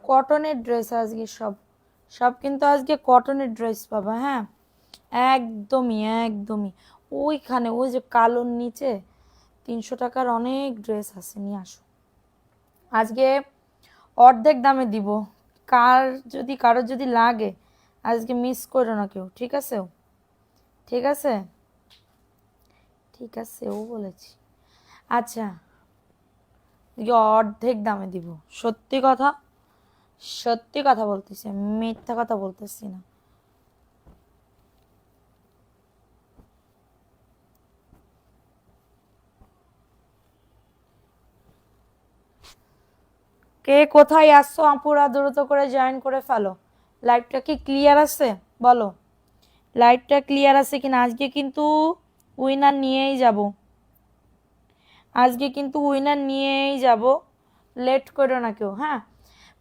কটনের ড্রেস আজকে সব সব কিন্তু আজকে কটনের ড্রেস পাবা। হ্যাঁ, একদমই একদমই। ওইখানে ওই যে কালোর নিচে 300 টাকার অনেক ড্রেস আছে, নিয়ে আসো। আজকে অর্ধেক দামে দিব। কারোর যদি লাগে আজকে মিস করো না কেউ, ঠিক আছে? ঠিক আছে, ঠিক আছে, ও বলেছি। আচ্ছা, অর্ধেক দামে দিব, সত্যি কথা, সত্যি কথা বলতেছি, মিথ্যা কথা বলতেছি না। কে কোথায় আসছো আপুরা, দ্রুত করে জয়েন করে ফেলো। লাইভটা কি ক্লিয়ার আছে বলো? লাইভটা ক্লিয়ার আছে কিনা? আজকে কিন্তু উইনার নিয়েই যাব, আজকে কিন্তু উইনার নিয়েই যাব, লেট করো না কেউ। হ্যাঁ,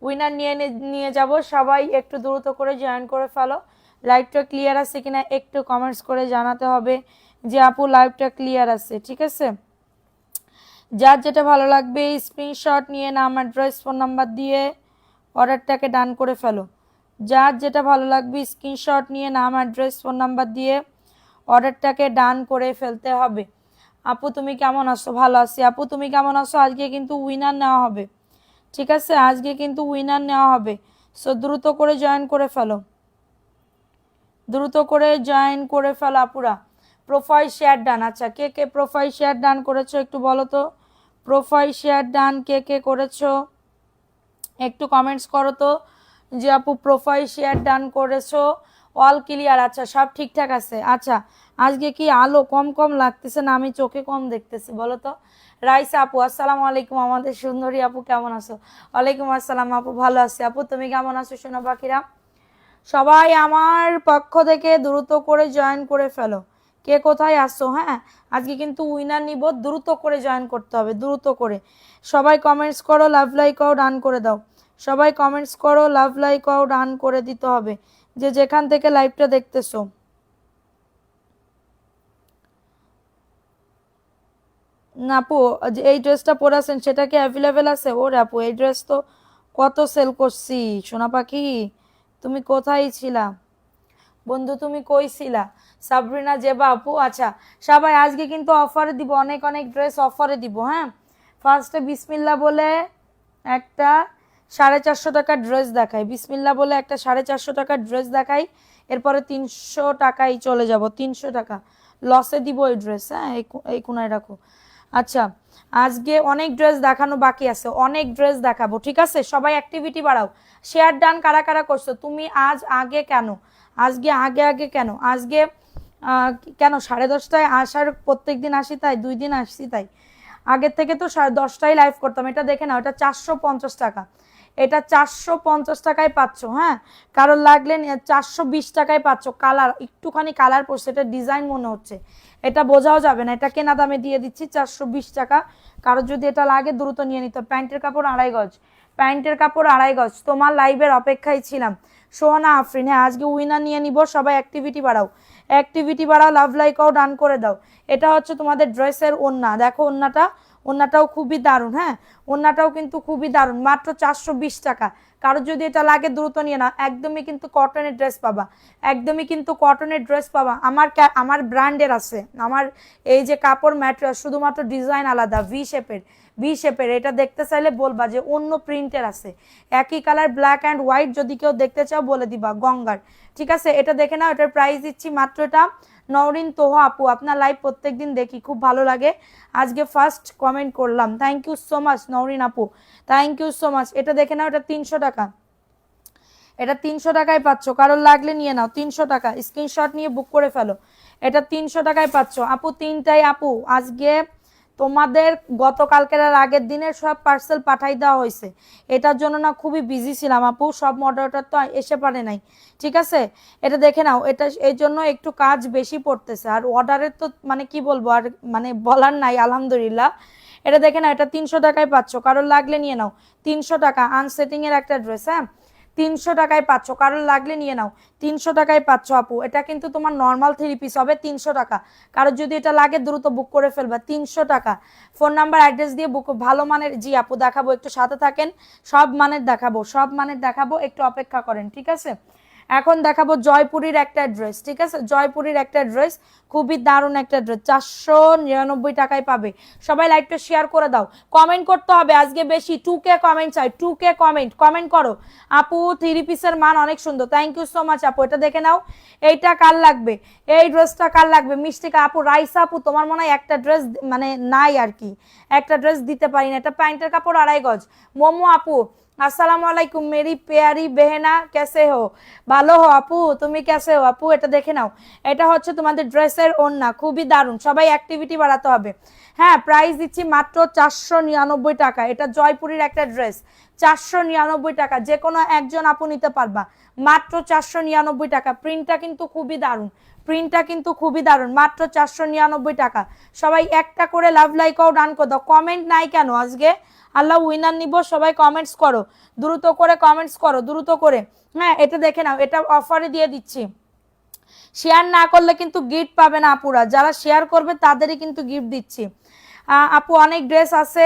উইনার নিয়ে নিয়ে যাব, সবাই একটু দ্রুত করে জয়েন করে ফেলো। লাইভটা ক্লিয়ার আছে কিনা একটু কমেন্টস করে জানাতে হবে যে আপু লাইভটা ক্লিয়ার আছে, ঠিক আছে? যার যেটা ভালো লাগবে স্ক্রিনশট নিয়ে নাম অ্যাড্রেস ফোন নাম্বার দিয়ে অর্ডারটাকে ডান করে ফেলো। যার যেটা ভালো লাগবে স্ক্রিনশট নিয়ে নাম অ্যাড্রেস ফোন নাম্বার দিয়ে অর্ডারটাকে ডান করে ফেলতে হবে। আপু তুমি কেমন আছো? ভালো আছি। আপু তুমি কেমন আছো? আজকে কিন্তু উইনার নেওয়া হবে, ঠিক আছে? আজকে কিন্তু উইনার নেওয়া হবে, সো দ্রুত করে জয়েন করে ফেলো, দ্রুত করে জয়েন করে ফেলো আপুরা। Profile share done. আচ্ছা, কে কে প্রোফাইল শেয়ার ডান করেছো একটু বলো তো। প্রোফাইল শেয়ার ডান কে কে করেছো একটু কমেন্টস করো তো যে আপু প্রোফাইল শেয়ার ডান করেছো। অল ক্লিয়ার, আচ্ছা সব ঠিকঠাক আছে। আচ্ছা, আজকে কি আলো কম কম লাগতেছে না আমি চোখে কম দেখতেছি বলো তো? রাইসা আপু আসসালামু আলাইকুম, আমাদের সুন্দরী আপু কেমন আছো? ওয়ালাইকুম আসসালাম আপু, ভালো আছি। আপু তুমি কেমন আছো সোনা পাখিরা? সবাই আমার পক্ষ থেকে দ্রুত করে জয়েন করে ফেলো। কে কোথায় আসছো? হ্যাঁ, আজকে কিন্তু উইনার নিব, দ্রুত করে জয়েন করতে হবে, দ্রুত করে। সবাই কমেন্টস করো, লাভ লাইকও ডান করে দাও। সবাই কমেন্টস করো, লাভ লাইকও ডান করে দিতে হবে, যে যেখান থেকে লাইভটা দেখতেছো। না আপু, যে এই ড্রেসটা পরে আছেন সেটা কি অ্যাভেলেবেল আছে? ওরে আপু, এই ড্রেস তো কত সেল করছি সোনা পাখি, তুমি কোথায় ছিলা বন্ধু? তুমি কই ছিলা? সাবরিনা জেবা আপু, আচ্ছা। সবাই আজকে কিন্তু অফারে দিব, অনেক অনেক ড্রেস অফারে দিব। হ্যাঁ, ফার্স্টে বিসমিল্লা বলে একটা 450 টাকার ড্রেস দেখাই, বিসমিল্লা বলে একটা 450 টাকার ড্রেস দেখাই, এরপরে 300 টাকায় চলে যাব, 300 টাকা লসে দিব এই ড্রেস। হ্যাঁ, এই কোনায় রাখো। আচ্ছা, আজকে অনেক ড্রেস দেখানো বাকি আছে, অনেক ড্রেস দেখাবো, ঠিক আছে? সবাই অ্যাক্টিভিটি বাড়াও। শেয়ার ডান কারা কারা করছো? তুমি আজ আগে কেন? আজকে আগে আগে কেন? আজকে কেন 10:30টায় আসার, প্রত্যেক দিন আসি তাই, 2 দিন আসছি তাই। আগের থেকে তো 10টায় লাইভ করতাম। এটা দেখে নাও, এটা 450 টাকা, এটা 450 টাকায় পাচ্ছ। হ্যাঁ, কারোর লাগলে 420 টাকায় পাচ্ছ। কালার একটুখানি কালার পড়ছে, এটা ডিজাইন মনে হচ্ছে, এটা বোঝাও যাবে না, এটা কেনা দামে দিয়ে দিচ্ছি 420 টাকা। কারোর যদি এটা লাগে দ্রুত নিয়ে নিতে। প্যান্টের কাপড় 2.5 গজ, প্যান্টের কাপড় 2.5 গজ। তোমার লাইভের অপেক্ষায় ছিলাম সোহানা আফরিন। হ্যাঁ, আজকে উইনার নিয়ে নিব, সবাই অ্যাক্টিভিটি বাড়াও, অ্যাক্টিভিটি বাড়াও, লাভ লাইকও ডান করে দাও। এটা হচ্ছে তোমাদের ড্রেসের ওন্না, দেখো ওন্নাটা, ওন্নাটাও খুবই দারুণ। হ্যাঁ, ওন্নাটাও কিন্তু খুবই দারুণ, মাত্র 420 টাকা। কারোর যদি এটা লাগে দ্রুত নিয়ে নাও। একদমই কিন্তু কটনের ড্রেস পাবা, একদমই কিন্তু কটনের ড্রেস পাবা। আমার ব্র্যান্ডের আছে, আমার এই যে কাপড় ম্যাটেরিয়াল, শুধুমাত্র ডিজাইন আলাদা, ভি শেপের, ভি শেপের। এটা দেখতে চাইলে বলবা যে অন্য প্রিন্টের আছে, একই কালার ব্ল্যাক অ্যান্ড হোয়াইট, যদি কেউ দেখতে চাও বলে দিবা গঙ্গার, ঠিক আছে? এটা দেখে নাও, এটার প্রাইস দিচ্ছি মাত্র, এটা নওরিন তোহা আপু, আপনার লাইভ প্রত্যেকদিন দেখি, খুব ভালো লাগে, আজকে ফার্স্ট কমেন্ট করলাম, thank you so much Nowrin আপু, থ্যাংক ইউ সো মাচ। এটা দেখে নাও, এটা 300 টাকা, এটা 300 টাকায় পাচ্ছ, কারোর লাগলে নিয়ে নাও। 300 টাকা, স্ক্রিনশট নিয়ে বুক করে ফেলো। এটা 300 টাকায় পাচ্ছ আপু, তিনটাই আপু। আজকে তোমাদের গতকালকের আর আগের দিনের সব পার্সেল পাঠাই দেওয়া হয়েছে, এটার জন্য না খুবই বিজি ছিলাম আপু, সব মডারেটর তো এসে পারে নাই, ঠিক আছে? এটা দেখে নাও, এটা এই জন্য একটু কাজ বেশি পড়তেছে, আর অর্ডারের তো মানে কি বলবো আর, মানে বলার নাই, আলহামদুলিল্লাহ। এটা দেখে নাও, এটা 300 টাকায় পাচ্ছ, কারোর লাগলে নিয়ে নাও। 300 টাকা, আনসেটিং এর একটা ড্রেস। হ্যাঁ, 300 টাকায় পাচ্ছ, কারোর লাগলে নিয়ে নাও, 300 টাকায় পাচ্ছ আপু। এটা কিন্তু তোমার নর্মাল 3 পিস হবে 300 টাকা, কারোর যদি এটা লাগে দ্রুত বুক করে ফেলবা, 300 টাকা। ফোন নাম্বার অ্যাড্রেস দিয়ে বুক, ভালো মানের, জি আপু দেখাবো, একটু সাথে থাকেন, সব মানের দেখাবো, সব মানের দেখাবো, একটু অপেক্ষা করেন, ঠিক আছে। এখন দেখাবো জয়পুরীর একটা ড্রেস, ঠিক আছে, জয়পুরীর একটা ড্রেস, খুবই দারুণ একটা ড্রেস, 499 টাকায় পাবে। সবাই লাইভটা শেয়ার করে দাও, কমেন্ট করতে হবে আজকে বেশি, 2K কমেন্ট চাই, 2K কমেন্ট করো। আপু 3 পিসের মান অনেক সুন্দর, থ্যাংক ইউ সো মাচ আপু। এটা দেখে নাও, এইটা কার লাগবে, এই ড্রেসটা কার লাগবে, মিষ্টিকা আপু, রাইসা আপু, তোমার মনে হয় একটা ড্রেস মানে নাই আর কি, একটা ড্রেস দিতে পারি না, এটা প্যান্টের কাপড় 2.5 গজ। মোমো আপু আসসালামু আলাইকুম মেরি প্যারি বেহেনা, कैसे हो, ভালো হো আপু, তুমি कैसे हो আপু। এটা দেখে নাও, এটা হচ্ছে তোমাদের ড্রেসের ওড়না, খুবই দারুণ, সবাই অ্যাক্টিভিটি বাড়াতে হবে। হ্যাঁ, প্রাইস দিচ্ছি মাত্র 499 টাকা, এটা জয়পুরীর একটা ড্রেস, 499 টাকা, যে কোনো একজন আপু নিতে পারবা, মাত্র 499 টাকা। প্রিন্টটা কিন্তু খুবই দারুণ, প্রিন্টটা কিন্তু খুবই দারুণ, মাত্র 499 টাকা। সবাই একটা করে লাভ লাইক ও ডান করে দাও, কমেন্ট নাই কেন আজকে, আল্লাহ উইনার নিব, সবাই কমেন্টস করো, দ্রুত করে কমেন্টস করো, দ্রুত করে। হ্যাঁ, এটা দেখে নাও, এটা অফারে দিয়ে দিচ্ছি, শেয়ার না করলে কিন্তু গিফট পাবে না আপুরা, যারা শেয়ার করবে তাদেরই কিন্তু গিফট দিচ্ছি। আপু অনেক ড্রেস আছে,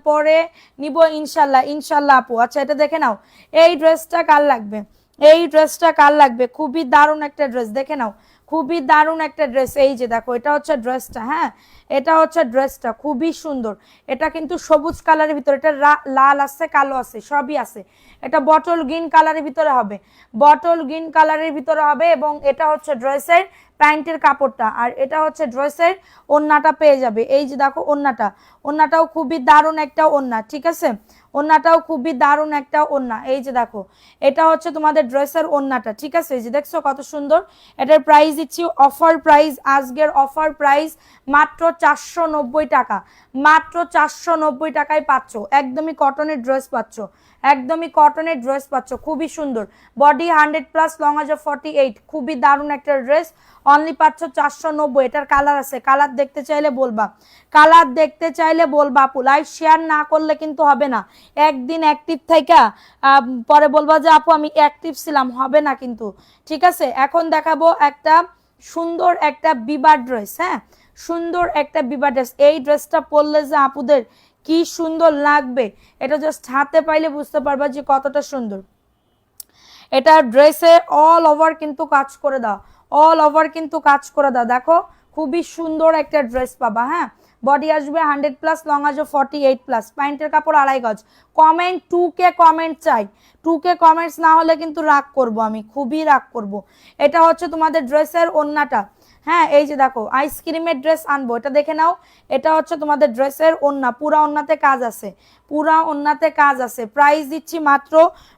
পরে নিব ইনশাল্লাহ, ইনশাল্লাহ আপু। আচ্ছা এটা দেখে নাও, এই ড্রেসটা কার লাগবে, এই ড্রেসটা কার লাগবে, খুবই দারুণ একটা ড্রেস, দেখে নাও, খুবই দারুণ একটা ড্রেস, এই যে দেখো, এটা হচ্ছে ড্রেসটা, হ্যাঁ এটা হচ্ছে ড্রেসটা, খুবই সুন্দর। এটা কিন্তু সবুজ কালারের ভিতরে, এটা লাল আছে, কালো আছে, সবই আছে। এটা বটল গ্রিন কালারের ভিতরে হবে, বটল গ্রিন কালারের ভিতরে হবে, এবং এটা হচ্ছে ড্রেসের প্যান্টের কাপড়টা, আর এটা হচ্ছে ড্রেসের ওড়নাটা পেয়ে যাবে, এই যে দেখো ওড়নাটা, ওড়নাটাও খুবই দারুণ একটা ওড়না, ঠিক আছে, ওড়নাটাও খুবই দারুণ একটা ওড়না, এই যে দেখো, এটা হচ্ছে তোমাদের ড্রেসের ওড়নাটা, ঠিক আছে, এই যে দেখছো কত সুন্দর। এটার প্রাইস দিচ্ছি অফার প্রাইস, আজকের অফার প্রাইস মাত্র 490 টাকা, মাত্র 490 টাকায় পাচ্ছ, একদমই কটনের ড্রেস পাচ্ছ, একদমই কটনের ড্রেস পাচ্ছ, খুবই সুন্দর, বডি 100+, লং আজ 48, খুবই দারুণ একটা ড্রেস, অনলি পাচ্ছ 490। এটার কালার আছে, কালার দেখতে চাইলে বলবা, কালার দেখতে চাইলে বলবা আপু, লাইভ শেয়ার না করলে কিন্তু হবে না, একদিন অ্যাক্টিভ থাইকা পরে বলবা যে আপু আমি অ্যাক্টিভ ছিলাম, হবে না কিন্তু, ঠিক আছে। এখন দেখাবো একটা সুন্দর একটা বিবার ড্রেস, হ্যাঁ সুন্দর একটা বিবার ড্রেস, এই ড্রেসটা পরলে যে আপুদের কি সুন্দর লাগবে, এটা জাস্ট হাতে পাইলে বুঝতে পারবা যে কতটা সুন্দর। এটা ড্রেসে অল ওভার কিন্তু কাজ করে দাও, অল ওভার কিন্তু কাজ করে দাও, দেখো খুবই সুন্দর একটা ড্রেস পাবা। হ্যাঁ, বডি আসবে 100+, লং আসবে 48+, প্যান্টের কাপড় 2.5 গজ। কমেন্ট 2K কমেন্ট চাই, 2K কমেন্টস না হলে কিন্তু রাগ করব, আমি খুবই রাগ করব। এটা হচ্ছে তোমাদের ড্রেসের ওড়নাটা, হ্যাঁ এই যে দেখো আইসক্রিমের ড্রেস আনবো, এটা দেখে নাও, এটা হচ্ছে তোমাদের ড্রেসের ওড়না, পুরা ওড়নাতে কাজ আছে, পুরা ওড়নাতে কাজ আছে। প্রাইস দিচ্ছি মাত্র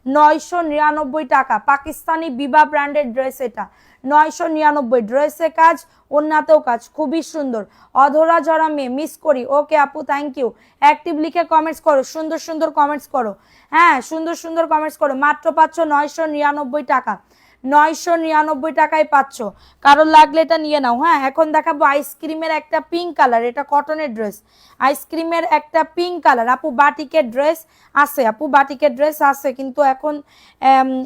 999 টাকা, পাকিস্তানি বিবা ব্র্যান্ডের ড্রেস, এটা 999, ড্রেসে কাজ, ওড়নাতেও কাজ, খুবই সুন্দর। অধরা জরা মেয়ে মিস করি, ওকে আপু থ্যাংক ইউ, অ্যাক্টিভ লিখে কমেন্টস করো, সুন্দর সুন্দর কমেন্টস করো, হ্যাঁ সুন্দর সুন্দর কমেন্টস করো। মাত্র পাচ্ছ 999 টাকা, 999 টাকায় পাচ্ছ, কারোর লাগলে এটা নিয়ে নাও। হ্যাঁ, এখন দেখাবো আইসক্রিমের একটা পিঙ্ক কালার, এটা কটনের ড্রেস, আইসক্রিমের একটা পিঙ্ক কালার। আপু বাটিকের ড্রেস আছে, আপু বাটিকের ড্রেস আছে, কিন্তু এখন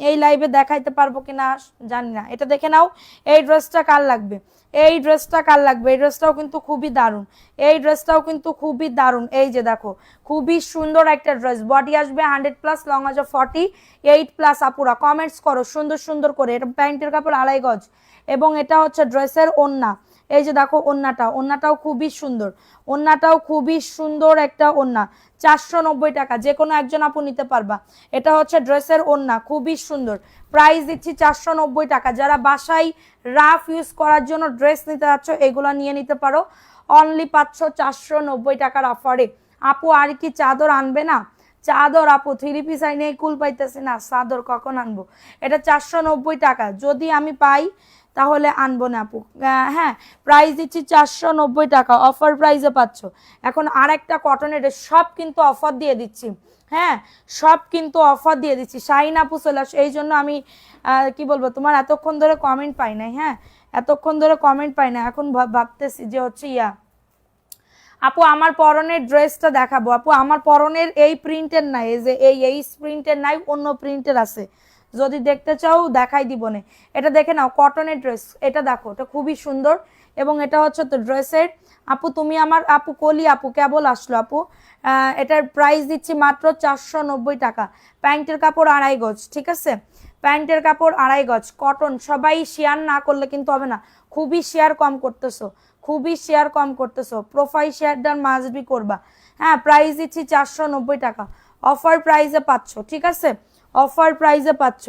এই লাইভে দেখাইতে পারবো কিনা জানি না। এটা দেখে নাও, এই ড্রেসটা কার লাগবে, এই ড্রেসটা কার লাগবে, এই ড্রেসটাও কিন্তু খুবই দারুণ, এই ড্রেসটাও কিন্তু খুবই দারুণ, এই যে দেখো খুবই সুন্দর একটা ড্রেস, বডি আসবে 100+, লং আসবে 48+। আপুরা কমেন্টস করো সুন্দর সুন্দর করে। এটা প্যান্টের কাপড় 2.5 গজ, এবং এটা হচ্ছে ড্রেসের ওড়না, এই যে দেখো ওড়নাটা, ওড়নাটাও খুবই সুন্দর, ওড়নাটাও খুবই সুন্দর একটা ওড়না, 490 টাকা, যে কোনো একজন আপু নিতে পারবা। এটা হচ্ছে ড্রেসের ওড়না, খুবই সুন্দর, প্রাইস দিচ্ছি 490 টাকা। যারা বাসায় রাফ ইউজ করার জন্য ড্রেস নিতে যাচ্ছ, এগুলা নিয়ে নিতে পারো, অনলি পাচ্ছ 490 টাকার অফারে। আপু আর কি চাদর আনবে না, চাদর আপু 3 পিস আইনে কুল পাইতেছি না, চাদর কখন আনবো, এটা 490 টাকা, যদি আমি পাই তাহলে আনবো না আপু। হ্যাঁ, প্রাইস দিচ্ছি 490 টাকা, অফার প্রাইসে পাচ্ছ। এখন আর একটা কটনের, সব কিন্তু অফার দিয়ে দিচ্ছি, হ্যাঁ সব কিন্তু অফার দিয়ে দিচ্ছি। শাহিন আপু চলে আসো, এই জন্য আমি কি বলবো, তোমার এতক্ষণ ধরে কমেন্ট পাই নাই, হ্যাঁ এতক্ষণ ধরে কমেন্ট পাই না, এখন ভাবতেছি যে হচ্ছে আপু আমার পরনের ড্রেসটা দেখাবো আপু, আমার পরনের এই প্রিন্টের নাই, এই যে এই প্রিন্টের নাই, অন্য প্রিন্টের আছে, যদি দেখতে চাও দেখাই দিব না। এটা দেখে নাও, কটনের ড্রেস, এটা দেখো, এটা খুবই সুন্দর। এবং এটা হচ্ছে তো ড্রেসের, আপু তুমি আমার আপু কলি আপু কেবল আসলো আপু, এটার প্রাইস দিচ্ছি মাত্র 490 টাকা। প্যান্টের কাপড় 2.5 গজ, ঠিক আছে, প্যান্টের কাপড় 2.5 গজ কটন। সবাই শেয়ার না করলে কিন্তু হবে না, খুবই শেয়ার কম করতেছো, খুবই শেয়ার কম করতেছো, প্রোফাইল শেয়ারটা মাস্ট বি করবা। হ্যাঁ, প্রাইস দিচ্ছি 490 টাকা, অফার প্রাইসে পাচ্ছ, ঠিক আছে, অফার প্রাইসে পাচ্ছ।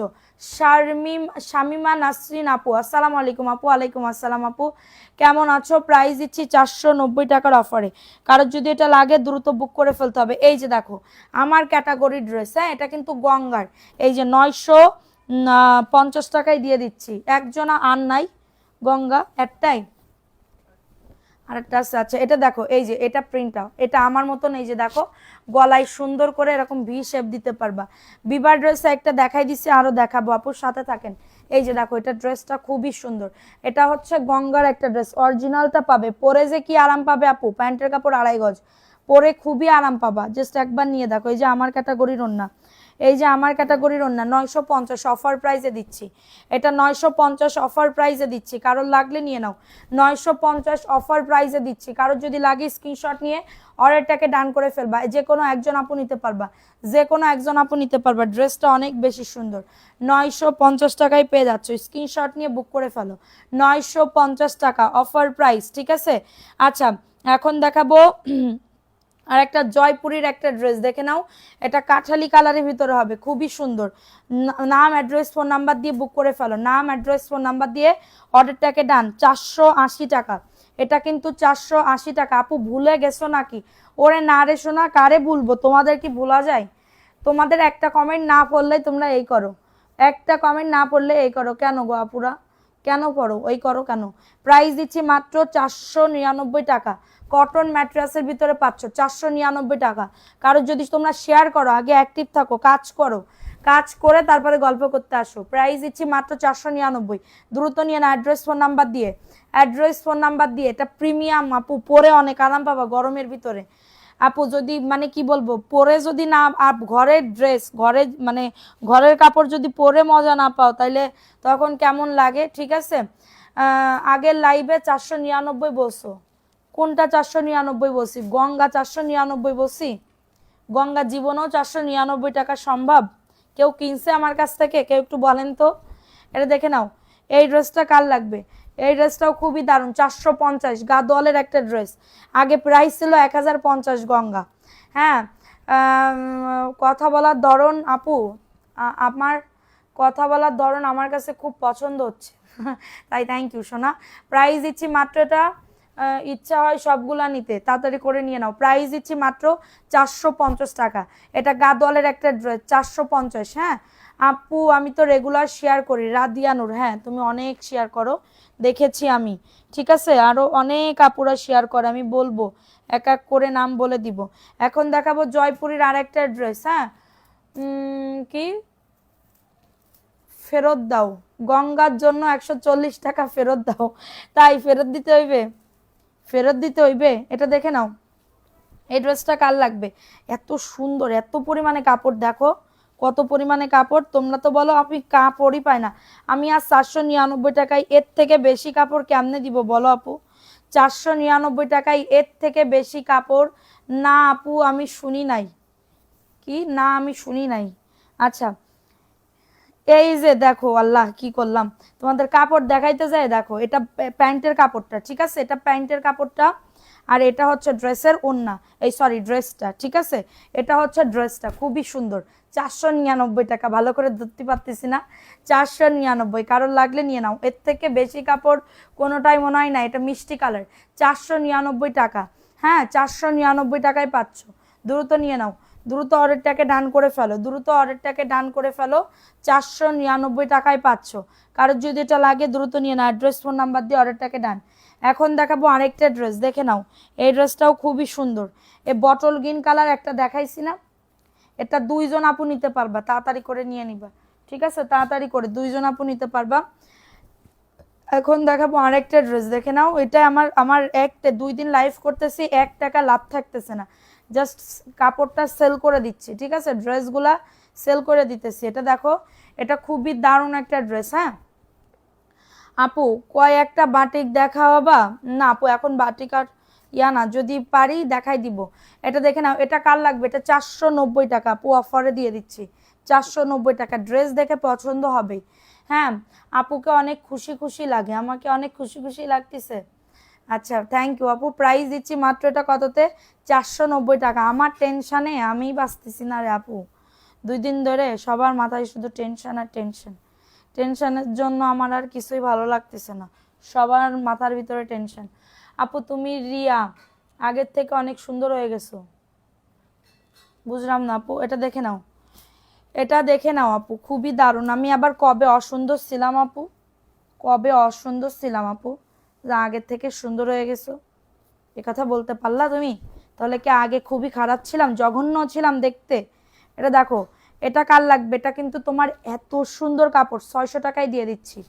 শামিমা নাসরিন আপু, আসসালামু আলাইকুম আপু। ওয়ালাইকুম আসসালাম আপু, কেমন আছো? প্রাইস দিচ্ছি 490 টাকার অফারে, কারোর যদি এটা লাগে দ্রুত বুক করে ফেলতে হবে। এই যে দেখো আমার ক্যাটাগরি ড্রেস, হ্যাঁ এটা কিন্তু গঙ্গার, এই যে 950 টাকায় দিয়ে দিচ্ছি, একজনা আর নাই, গঙ্গা একটাই, আরেকটা আছে। আচ্ছা এটা দেখো, এই যে এটা প্রিন্টটা, এটা আমার মতন, এই যে দেখো গলায় সুন্দর করে এরকম ভি শেপ দিতে পারবা। বিবার ড্রেস একটা দেখাই দিচ্ছি, আরো দেখাবো, আপুর সাথে থাকেন। এই যে দেখো এটা ড্রেসটা খুবই সুন্দর, এটা হচ্ছে গঙ্গার একটা ড্রেস, অরিজিনালটা পাবে, পরে যে কি আরাম পাবে আপু, প্যান্টের কাপড় 2.5 গজ, পরে খুবই আরাম পাবা, জাস্ট একবার নিয়ে দেখো। এই যে আমার ক্যাটাগরির ওন্না, এই যে আমার ক্যাটাগরির ওন্না 950 অফার প্রাইসে দিচ্ছি, এটা 950 অফার প্রাইসে দিচ্ছি, কারোর লাগলে নিয়ে নাও, 950 অফার প্রাইসে দিচ্ছি, কারোর যদি লাগে স্ক্রিনশট নিয়ে অর্ডারটাকে ডান করে ফেলবা, যে কোনো একজন আপু নিতে পারবা, যে কোনো একজন আপু নিতে পারবা, ড্রেসটা অনেক বেশি সুন্দর, 950 টাকায় পেয়ে যাচ্ছ, স্ক্রিনশট নিয়ে বুক করে ফেলো, 950 টাকা অফার প্রাইস, ঠিক আছে। আচ্ছা এখন দেখাবো আর একটা জয়পুরীর একটা ড্রেস, দেখে নাও, এটা কাঠালি কালারের ভিতরে হবে, খুবই সুন্দর। নাম অ্যাড্রেস ফোন নাম্বার দিয়ে বুক করে ফেলো, নাম অ্যাড্রেস ফোন নাম্বার দিয়ে অর্ডারটাকে ডান। 480 টাকা, এটা কিন্তু 480 টাকা। আপু ভুলে গেছো নাকি? ওরে না রে শোনা, কারে ভুলবো, তোমাদের কি ভোলা যায়? তোমাদের একটা কমেন্ট না পড়লে তোমরা এই করো, একটা কমেন্ট না পড়লে এই করো, কেন গো আপুরা, কেন করো ওই করো কেন? প্রাইস দিচ্ছি মাত্র 499 টাকা, কটন ম্যাট্রেসের ভিতরে পাচ্ছ 499 টাকা। কারণ যদি তোমরা শেয়ার করো, আগে অ্যাক্টিভ থাকো, কাজ করো, কাজ করে তারপরে গল্প করতে আসো। প্রাইস দিচ্ছি মাত্র 499, দ্রুত নিয়ে না, অ্যাড্রেস ফোন নাম্বার দিয়ে, অ্যাড্রেস ফোন নাম্বার দিয়ে। এটা প্রিমিয়াম আপু, পরে অনেক আরাম পাবা গরমের ভিতরে। আপু যদি মানে কি বলবো, পরে যদি না, ঘরের ড্রেস, ঘরে মানে ঘরের কাপড় যদি পরে মজা না পাও তাহলে তখন কেমন লাগে, ঠিক আছে। আগের লাইভে 499 বলছো, কোনটা 499 বলছি? গঙ্গা 499 বলছি? গঙ্গা জীবনেও 499 টাকা সম্ভব? কেউ কিনছে আমার কাছ থেকে? কেউ একটু বলেন তো। এটা দেখে নাও, এই ড্রেসটা কার লাগবে? এই ড্রেসটাও খুবই দারুণ, 450, গাদোয়ালের একটা ড্রেস, আগে প্রাইস ছিল 1050 গঙ্গা। হ্যাঁ, কথা বলার ধরন আপু, আমার কথা বলার ধরন আমার কাছে খুব পছন্দ হচ্ছে তাই থ্যাংক ইউ সোনা। প্রাইস দিচ্ছি মাত্র, এটা ইচ্ছা হয় সবগুলা নিতে, তাড়াতাড়ি করে নিয়ে নাও। প্রাইস দিচ্ছি মাত্র 450 টাকা, এটা গাদোয়ালের একটা ড্রেস, 450। হ্যাঁ আপু আমি তো রেগুলার শেয়ার করি, রাদিয়া নূর, হ্যাঁ তুমি অনেক শেয়ার করো, দেখেছি আমি, ঠিক আছে, আরো অনেক আপুরা শেয়ার করে, আমি বলবো এক এক করে নাম বলে দিব। এখন দেখাবো জয়পুরীর আর একটা ড্রেস, হ্যাঁ কি ফেরত দাও, গঙ্গার জন্য 140 টাকা ফেরত দাও, তাই ফেরত দিতে হইবে, ফেরত দিতে হইবে। এটা দেখে নাও, এই ড্রেসটা কার লাগবে? এত সুন্দর, এত পরিমাণে কাপড়, দেখো কত পরিমাণে কাপড়, তোমরা তো বলো আমি কাপড়ই পাই না, আমি আর 499 টাকায় এর থেকে বেশি কাপড় কেমনে দিব বলো আপু? 499 টাকায় এর থেকে বেশি কাপড় না আপু, আমি শুনি নাই, কি না আমি শুনি নাই। আচ্ছা এই যে দেখো, আল্লাহ কি করলাম, তোমাদের কাপড় দেখাইতে যায়, দেখো এটা প্যান্টের কাপড়টা, ঠিক আছে, এটা প্যান্টের কাপড়টা, আর এটা হচ্ছে ড্রেসের ওন্না, এই সরি ড্রেসটা, ঠিক আছে, এটা হচ্ছে ড্রেসটা, খুবই সুন্দর। 499 টাকা, ভালো করে ধরতে পারতেছি না, 499, কারোর লাগলে নিয়ে নাও, এর থেকে বেশি কাপড় কোনোটাই মনে হয় না। এটা মিষ্টি কালার, 499 টাকা, হ্যাঁ 499 টাকায় পাচ্ছ, দ্রুত নিয়ে নাও, দ্রুত অর্ডারটাকে ডান করে ফেলো, দ্রুত অর্ডারটাকে ডান করে ফেলো, 499 টাকায় পাচ্ছ। কারোর যদি এটা লাগে দ্রুত নিয়ে নাও, অ্যাড্রেস ফোন নাম্বার দিয়ে অর্ডারটাকে ডান। এখন দেখাবো আরেকটা ড্রেস, দেখে নাও, এই ড্রেসটাও খুবই সুন্দর, এই বটল গ্রিন কালার একটা দেখাইছি না, এটা দুইজন আপু নিতে পারবা, তাড়াতাড়ি করে নিয়ে নিবা, ঠিক আছে, তাড়াতাড়ি করে দুইজন আপু নিতে পারবা। এখন দেখাবো আরেকটা ড্রেস, দেখে নাও। এটা আমার আমার 2 দিন লাইভ করতেছি, 1 টাকা লাভ থাকতেছে না, জাস্ট কাপড়টা সেল করে দিচ্ছি, ঠিক আছে, ড্রেসগুলা সেল করে দিতেছি। এটা দেখো, এটা খুবই দারুণ একটা ড্রেস। হ্যাঁ আপু, কয়েকটা বাটিক দেখাবা? না আপু, এখন বাটিক আর না, যদি পারি দেখাই দিব। এটা দেখে নাও, এটা কার লাগবে? এটা 490 টাকা আপু, অফারে দিয়ে দিচ্ছি 490 টাকা। ড্রেস দেখে পছন্দ হবে। হ্যাঁ আপুকে অনেক খুশি খুশি লাগে, আমাকে অনেক খুশি খুশি লাগতেছে। আচ্ছা থ্যাংক ইউ আপু। প্রাইস দিচ্ছি মাত্র এটা কততে? 490 টাকা। আমার টেনশানে আমি বাঁচতেছি না রে আপু, 2 দিন ধরে সবার মাথায় শুধু টেনশন আর টেনশন। টেনশনের জন্য আমার আর কিছুই ভালো লাগতেছে না, সবার মাথার ভিতরে টেনশন। আপু তুমি রিয়া, আগের থেকে অনেক সুন্দর হয়ে গেছো। বুঝলাম না আপু, এটা দেখে নাও, এটা দেখে নাও আপু, খুবই দারুণ। আমি আবার কবে অসুন্দর ছিলাম আপু? কবে অসুন্দর ছিলাম আপু যে আগের থেকে সুন্দর হয়ে গেছো? এ কথা বলতে পারলা তুমি? তাহলে কি আগে খুবই খারাপ ছিলাম, জঘন্য ছিলাম দেখতে? এটা দেখো, এটা কার লাগবে? এটা কিন্তু তোমার এত সুন্দর কাপড় 600 টাকায় দিয়ে দিচ্ছি,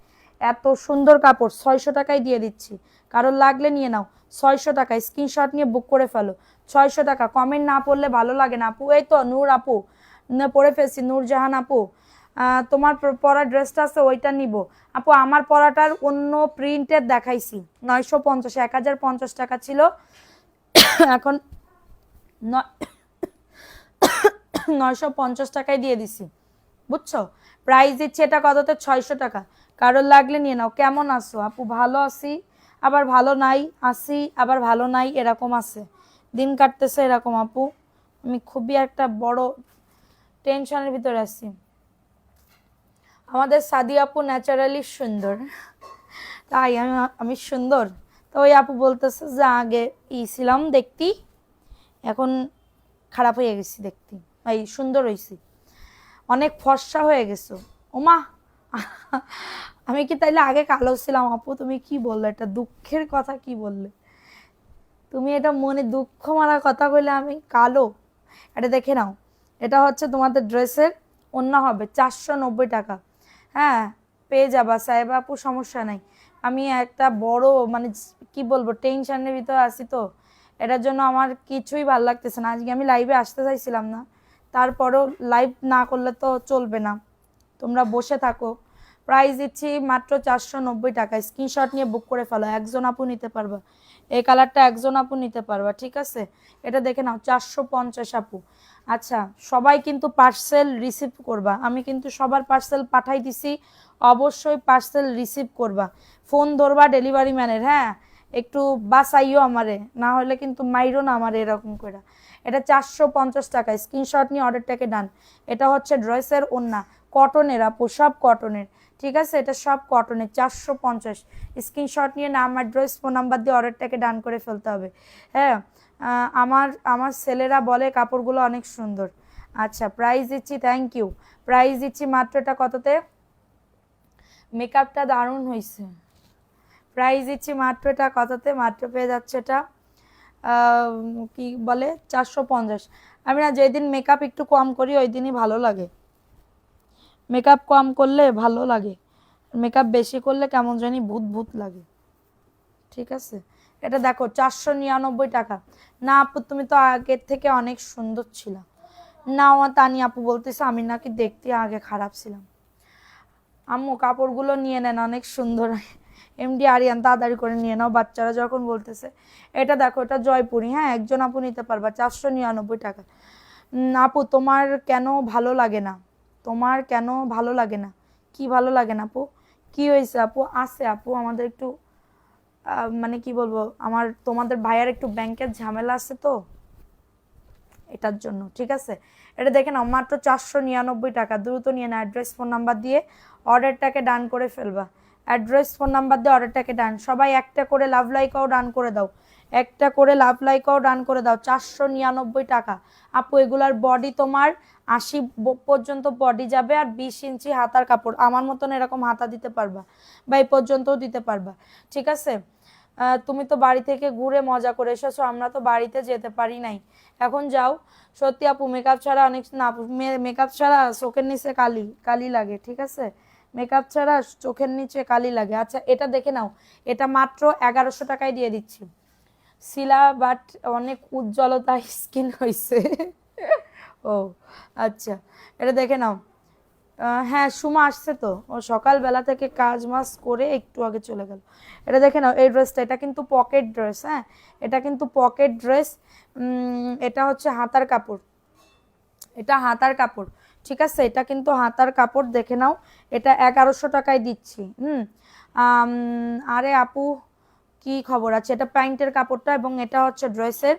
এত সুন্দর কাপড় 600 টাকায় দিয়ে দিচ্ছি। কারোর লাগলে নিয়ে নাও, 600 টাকায় স্ক্রিনশট নিয়ে বুক করে ফেলো। 600 টাকা, কমেন্ট না পড়লে ভালো লাগে না আপু। এই তো নূর আপু, পরে ফেলছি, নূরজাহান আপু, তোমার পরা ড্রেসটা আছে ওইটা নিব আপু। আমার পরাটার অন্য প্রিন্টের দেখাইছি 950, 1050 টাকা ছিল, এখন 950 টাকায় দিয়ে দিছি, বুঝছো? প্রাইস দিচ্ছে এটা কততে? 600 টাকা। কারোর লাগলে নিয়ে নাও। কেমন আছো আপু? ভালো আছি, আবার ভালো নাই, আছি আবার ভালো নাই, এরকম আছে, দিন কাটতেছে এরকম আপু। আমি খুবই একটা বড় টেনশনের ভিতরে আছি। আমাদের সাদি আপু ন্যাচারালি সুন্দর, তাই আমি সুন্দর? তো ওই আপু বলতেছে যে আগে ছিলাম দেখতি, এখন খারাপ হয়ে গেছি দেখতে, এই সুন্দর হয়েছি, অনেক ফর্সা হয়ে গেছো। ওমা, আমি কি তাইলে আগে কালো ছিলাম আপু? তুমি কি বললে? এটা দুঃখের কথা কি বললে তুমি? এটা মনে দুঃখ মারা কথা কইলে আমি কালো? এটা দেখে নাও, এটা হচ্ছে তোমাদের ড্রেসের ওন্না হবে 490 টাকা। হ্যাঁ পেয়ে যাবা সাহেবা আপু, সমস্যা নাই। আমি একটা বড় মানে কি বলবো টেনশনের ভিতরে আছি, তো এটার জন্য আমার কিছুই ভালো লাগতেছে না। আজকে আমি লাইভে আসতে চাইছিলাম না, তারপরেও লাইভ না করলে তো চলবে না, তোমরা বসে থাকো। প্রাইস দিচ্ছি মাত্র 490 টাকা। স্ক্রিনশট নিয়ে বুক করে ফেলো, একজন আপু নিতে পারবা, এই কালারটা একজন আপু নিতে পারবা, ঠিক আছে? এটা দেখে নাও 450 আপু। আচ্ছা সবাই কিন্তু পার্সেল রিসিভ করবা, আমি কিন্তু সবার পার্সেল পাঠাই দিছি, অবশ্যই পার্সেল রিসিভ করবা, ফোন ধরবা ডেলিভারি ম্যানের। হ্যাঁ একটু বাসাইও আমারে, না হলে কিন্তু মাইরো না আমারে এরকম করে। এটা 450 টাকা, স্ক্রিনশট নিয়ে অর্ডারটাকে ডান। এটা হচ্ছে ড্রেসের ওন্না, কটনের আপু, সব কটনের, ঠিক আছে? এটা সব কটনের, 450। স্ক্রিনশট নিয়ে নাম অ্যাড্রেস ফোন নাম্বার দিয়ে অর্ডারটাকে ডান করে ফেলতে হবে। হ্যাঁ আমার আমার ছেলেরা বলে কাপড়গুলো অনেক সুন্দর। আচ্ছা প্রাইস দিচ্ছি, থ্যাংক ইউ। প্রাইস দিচ্ছি মাত্র এটা কততে? মেকআপটা দারুণ হয়েছে। প্রাইস দিচ্ছি মাত্র এটা কততে? মাত্র পেয়ে যাচ্ছে এটা কি বলে 450। আমি না যেদিন মেকআপ একটু কম করি ওই দিনই ভালো লাগে, মেকআপ কম করলে ভালো লাগে, মেকআপ বেশি করলে কেমন জানি ভূত ভূত লাগে, ঠিক আছে? এটা দেখো 499 টাকা। না আপু তুমি তো আগের থেকে অনেক সুন্দর ছিল। না আমার তানি আপু বলতেছে আমি নাকি দেখতে আগে খারাপ ছিলাম। আম্মু কাপড়গুলো নিয়ে নেন, অনেক সুন্দর। এমডি আরিয়ান তাড়াতাড়ি করে নিয়ে নাও, বাচ্চারা যখন বলতেছে। এটা দেখো, এটা জয়পুরি, হ্যাঁ একজন আপু নিতে পারবা, 499 টাকা। আপু তোমার কেন ভালো লাগে না? তোমার কেন ভালো লাগে না? কি ভালো লাগে না আপু? কি হয়েছে আপু? আছে আপু আমাদের একটু মানে কি বলবো, আমার তোমাদের ভাইয়ার একটু ব্যাংকের ঝামেলা আছে, তো এটার জন্য, ঠিক আছে? এটা দেখে নাও মাত্র 499 টাকা। দ্রুত নিয়ে না, অ্যাড্রেস ফোন নাম্বার দিয়ে অর্ডারটাকে ডান করে ফেলবা। অ্যাড্রেস ফোন নাম্বার দিয়ে অর্ডারটাকে ডান। সবাই একটা করে লাভ লাইকাও ডান করে দাও, একটা করে লাভ লাইকাও ডান করে দাও। 499 টাকা আপু। এগুলার বডি তোমার 80 পর্যন্ত বডি যাবে, আর 20 ইঞ্চি হাতার কাপড়, আমার মতন এরকম হাতা দিতে পারবা বা এই পর্যন্তও দিতে পারবা, ঠিক আছে? তুমি তো বাড়ি থেকে ঘুরে মজা করে এসেছো, আমরা তো বাড়িতে যেতে পারি নাই, এখন যাও। সত্যি আপু মেকআপ ছাড়া অনেক না, মেকআপ ছাড়া চোখের নিচে কালি কালি লাগে, ঠিক আছে? মেকআপ ছাড়া চোখের নিচে কালি লাগে। আচ্ছা এটা দেখে নাও, এটা মাত্র 1100 টাকায় দিয়ে দিচ্ছি। শিলা বাট অনেক উজ্জ্বলতা স্কিন হয়েছে। ও আচ্ছা, এটা দেখে নাও। হ্যাঁ সুমা আসছে তো, ও সকালবেলা থেকে কাজ মাস করে একটু আগে চলে গেল। এটা দেখে নাও এই ড্রেসটা, এটা কিন্তু পকেট ড্রেস। হ্যাঁ এটা কিন্তু পকেট ড্রেস। এটা হচ্ছে হাতার কাপড়, এটা হাতার কাপড়, ঠিক আছে, এটা কিন্তু হাতার কাপড়। দেখে নাও, এটা 1100 টাকায় দিচ্ছি। আরে আপু কি খবর আছে? এটা প্যান্টের কাপড়টা এবং এটা হচ্ছে ড্রেসের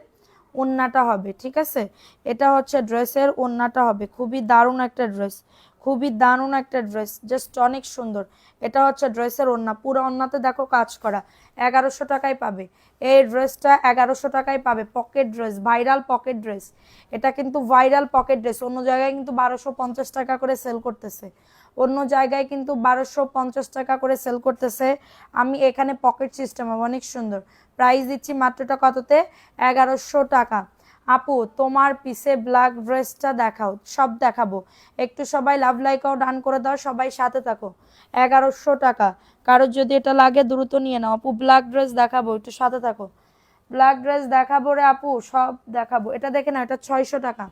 ওড়নাটা হবে, ঠিক আছে, এটা হচ্ছে ড্রেসের ওড়নাটা হবে। খুবই দারুণ একটা ড্রেস, খুবই দারুণ একটা ড্রেস, জাস্ট অনেক সুন্দর। এটা হচ্ছে ড্রেসের ওড়না, পুরো ওড়নাতে দেখো কাজ করা। 1100 টাকায় পাবে এই ড্রেসটা, 1100 টাকায় পাবে। Pocket dress, viral pocket dress, এটা কিন্তু ভাইরাল পকেট ড্রেস। অন্য জায়গায় কিন্তু 1250 টাকা করে সেল করতেছে, অন্য জায়গায় কিন্তু 1250 টাকা করে সেল করতেছে। আমি এখানে পকেট সিস্টেম অনেক সুন্দর, প্রাইস দিচ্ছি মাত্রটা কততে? 1100 টাকা। আপু তোমার পিছে ব্ল্যাক ড্রেসটা দেখাও, সব দেখাবো, একটু সবাই লাভ লাইকও ডান করে দাও, সবাই সাথে থাকো। 1100 টাকা, কারোর যদি এটা লাগে দ্রুত নিয়ে নাও। আপু ব্ল্যাক ড্রেস দেখাবো, একটু সাথে থাকো। ব্ল্যাক ড্রেস দেখাবো রে আপু, সব দেখাবো। এটা দেখে না, এটা 600 টাকা।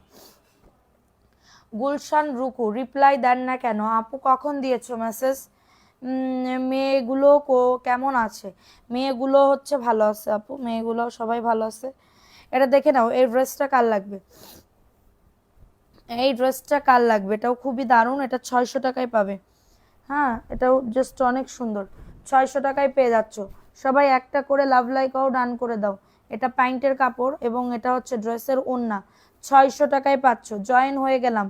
গুলশান রুকু রিপ্লাই দেন না কেন আপু? কখন দিয়েছো মেসেজ? মেয়েগুলো কেমন আছে? মেয়েগুলো হচ্ছে ভালো আছে আপু, মেয়েগুলো সবাই ভালো আছে। এটা দেখে নাও, এই ড্রেসটা কার লাগবে? এই ড্রেসটা কার লাগবে? এটাও খুবই দারুণ, এটা 600 টাকায় পাবে। হ্যাঁ এটাও জাস্ট অনেক সুন্দর, 600 টাকায় পেয়ে যাচ্ছ। সবাই একটা করে লাভ লাইকও ডান করে দাও। এটা প্যান্টের কাপড় এবং এটা হচ্ছে ড্রেসের ওড়না, 600 টাকায় পাচ্ছ। জয়েন হয়ে গেলাম,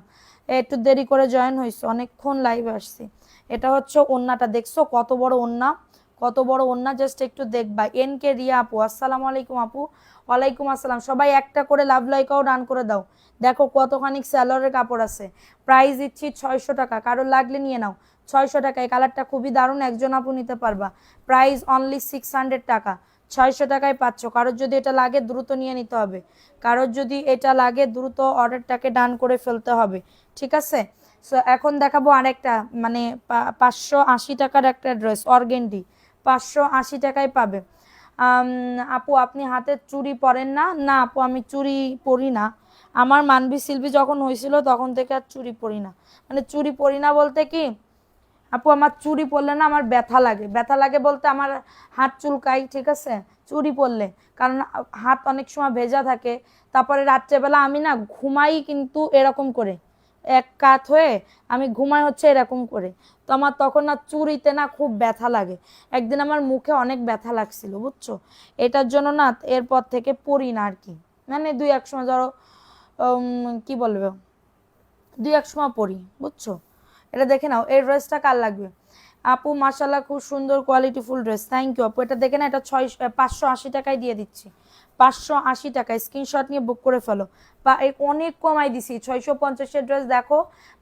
একটু দেরি করে জয়েন হয়েছে, অনেকক্ষণ লাইভে আসছি। এটা হচ্ছে ওড়নাটা, দেখছো কত বড় ওড়না, কত বড় ওড়না, জাস্ট একটু দেখবা। এন কে রিয়া আপু আসসালামু আলাইকুম আপু। ওয়ালাইকুম আসসালাম। সবাই একটা করে লাভ লাইকও ডান করে দাও। দেখো কতখানি স্যালোয়ারের কাপড় আছে। প্রাইস দিচ্ছি 600 টাকা, কারোর লাগলে নিয়ে নাও। 600 টাকা, এই কালারটা খুবই দারুণ, একজন আপু নিতে পারবা। প্রাইস অনলি 600 টাকা, 600 টাকায় পাচ্ছ। কারোর যদি এটা লাগে দ্রুত নিয়ে নিতে হবে, কারোর যদি এটা লাগে দ্রুত অর্ডারটাকে ডান করে ফেলতে হবে, ঠিক আছে। সো এখন দেখাবো আরেকটা, মানে 580 টাকার একটা ড্রেস, অর্গেন্ডি, 580 টাকায় পাবে। আপু আপনি হাতের চুড়ি পরেন না? না আপু আমি চুড়ি পরি না, আমার মানবি শিল্পী যখন হয়েছিল তখন থেকে আর চুড়ি পরি না। মানে চুড়ি পরি না বলতে কি আপু, আমার চুড়ি পরলে না আমার ব্যথা লাগে, ব্যথা লাগে বলতে আমার হাত চুলকাই, ঠিক আছে, চুড়ি পরলে, কারণ হাত অনেক সময় ভেজা থাকে। তারপরে রাত্রেবেলা আমি না ঘুমাই কিন্তু এরকম করে, এক কাত হয়ে আমি ঘুমাই হচ্ছে এরকম করে। তো আমার তখন না চুড়িতে না খুব ব্যথা লাগে। একদিন আমার মুখে অনেক ব্যথা লাগছিল বুঝছো, এটার জন্য না এরপর থেকে পরি না আর কি। মানে দুই এক সময় ধরো কি বলবে, দুই এক সময় পরি বুঝছো। এটা দেখে নাও, এই ড্রেসটা কার লাগবে? আপু মাশাল্লাহ খুব সুন্দর quality full dress, thank you আপু। এটা দেখে না, এটা 580 টাকায় দিয়ে দিচ্ছি, 580 টাকায়। স্ক্রিনশট নিয়ে বুক করে ফেলো, বা অনেক কমাই দিছি, 650-এর ড্রেস দেখো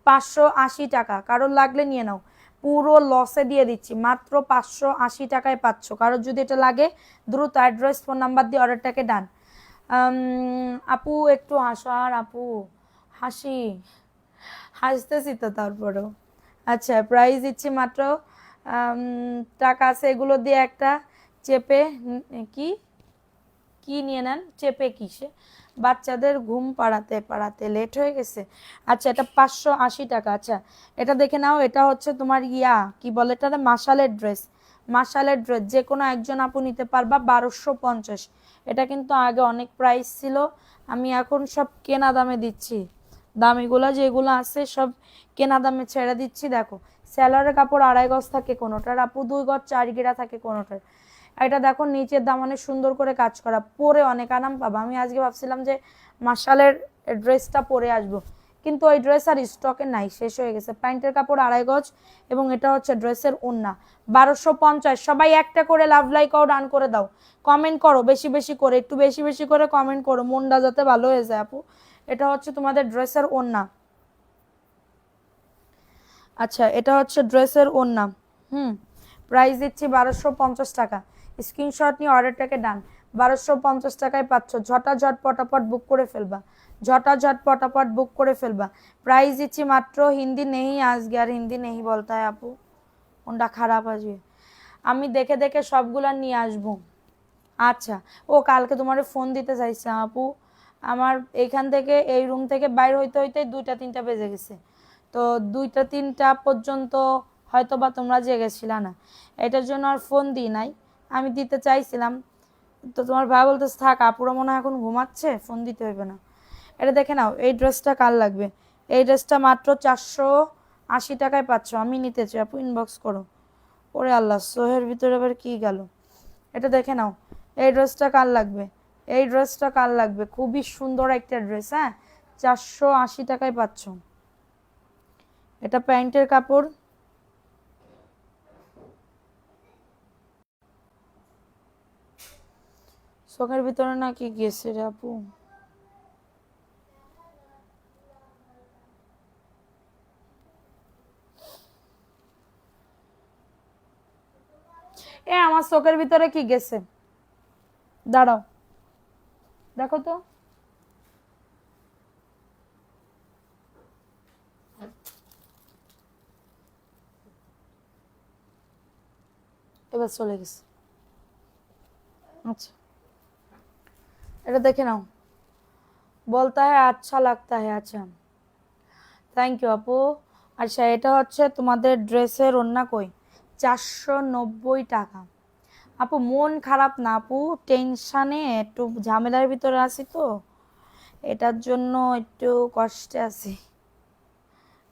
580 টাকা। কারোর লাগলে নিয়ে নাও, পুরো লসে দিয়ে দিচ্ছি, মাত্র 580 টাকায় পাচ্ছ। কারোর যদি এটা লাগে দ্রুত অ্যাড্রেস ফোন নাম্বার দিয়ে অর্ডারটাকে ডান। আপু একটু হাসো, আর আপু হাসি, হাসতেছি তো তারপরেও। আচ্ছা প্রাইস দিচ্ছি মাত্র টাকা আছে এগুলো দিয়ে একটা চেপে, কি কি নিয়ে নেন, চেপে কিসে, বাচ্চাদের ঘুম পাড়াতে পাড়াতে লেট হয়ে গেছে। আচ্ছা এটা 580 টাকা। আচ্ছা এটা দেখে নাও, এটা হচ্ছে তোমার কি বলে এটা, মাসালের ড্রেস, মাসালের ড্রেস, যে কোনো একজন আপু নিতে পারবা, 1250। এটা কিন্তু আগে অনেক প্রাইস ছিল, আমি এখন সব কেনা দামে দিচ্ছি, দামিগুলা যেগুলো আছে সব কেনা দামে ছেড়ে দিচ্ছি। দেখো স্যালোয়ারের কাপড় 2.5 গজ থাকে কোনোটার আপু, 2 গজ 4 গিরা থাকে কোনোটার। এটা দেখো নিচের দামানে সুন্দর করে কাজ করা, পরে অনেক আরাম পাবা। আমি আজকে ভাবছিলাম যে মাশালের ড্রেসটা পরে আসবো, কিন্তু ওই ড্রেস আর স্টকে নাই, শেষ হয়ে গেছে। প্যান্টের কাপড় 2.5 গজ এবং এটা হচ্ছে ড্রেসের ওড়না, 1250। সবাই একটা করে লাভ লাইকও ডান করে দাও, কমেন্ট করো বেশি বেশি করে, একটু বেশি বেশি করে কমেন্ট করো, মনটা যাতে ভালো হয়ে যায় আপু। এটা হচ্ছে তোমাদের ড্রেসের ওড়না। আচ্ছা এটা হচ্ছে ড্রেসের ওড়না, প্রাইস দিচ্ছি 1250 টাকা। স্ক্রিনশট নিয়ে অর্ডারটাকে ডান, 1250 টাকায় পাচ্ছ। ঝটাঝট পটাপট বুক করে ফেলবা, ঝটাঝট পটাপট বুক করে ফেলবা। প্রাইস দিচ্ছি মাত্র, হিন্দি নেই আজকে, আর হিন্দি নেই বলতা है আপু, কোনটা খারাপ আসবে। আমি দেখে দেখে সবগুলা নিয়ে আসবো। আচ্ছা, ও কালকে তোমার ফোন দিতে চাইছে আপু, আমার এইখান থেকে এই রুম থেকে বাইর হইতে হইতে 2টা 3টা বেজে গেছে। তো 2টা 3টা পর্যন্ত হয়তো বা তোমরা জেগেছিলা না, এটার জন্য আর ফোন দিই নাই। আমি দিতে চাইছিলাম, তো তোমার ভাই বলতেছে থাক, আপুরা মনে হয় এখন ঘুমাচ্ছে, ফোন দিতে হইবে না। এটা দেখে নাও, এই ড্রেসটা কার লাগবে? এই ড্রেসটা মাত্র 480 টাকায় পাচ্ছ। আমি নিতে চাই আপু, ইনবক্স করো। ওরে আল্লাহ, সোহের ভিতরে আবার কি গেল? এটা দেখে নাও, এই ড্রেসটা কার লাগবে? এই ড্রেসটা কার লাগবে? খুবই সুন্দর একটা ড্রেস, হ্যাঁ, 480 টাকায় পাচ্ছ। এটা প্যান্টের কাপড়, চোখের ভিতরে নাকি গেছে রে আপু? আমার চোখের ভিতরে কি গেছে? দাঁড়াও, দেখো তো। এবার চলে গেছে। আচ্ছা, এটা দেখে নাও। বলতা হ্যাঁ আচ্ছা লাগতা হ্যাঁ। আচ্ছা, থ্যাংক ইউ আপু। আচ্ছা, এটা হচ্ছে তোমাদের ড্রেসের ওড়না। কই? 490 টাকা। আপু মন খারাপ না আপু, টেনশানে একটু ঝামেলার ভিতরে আছি তো, এটার জন্য একটু কষ্টে আছি।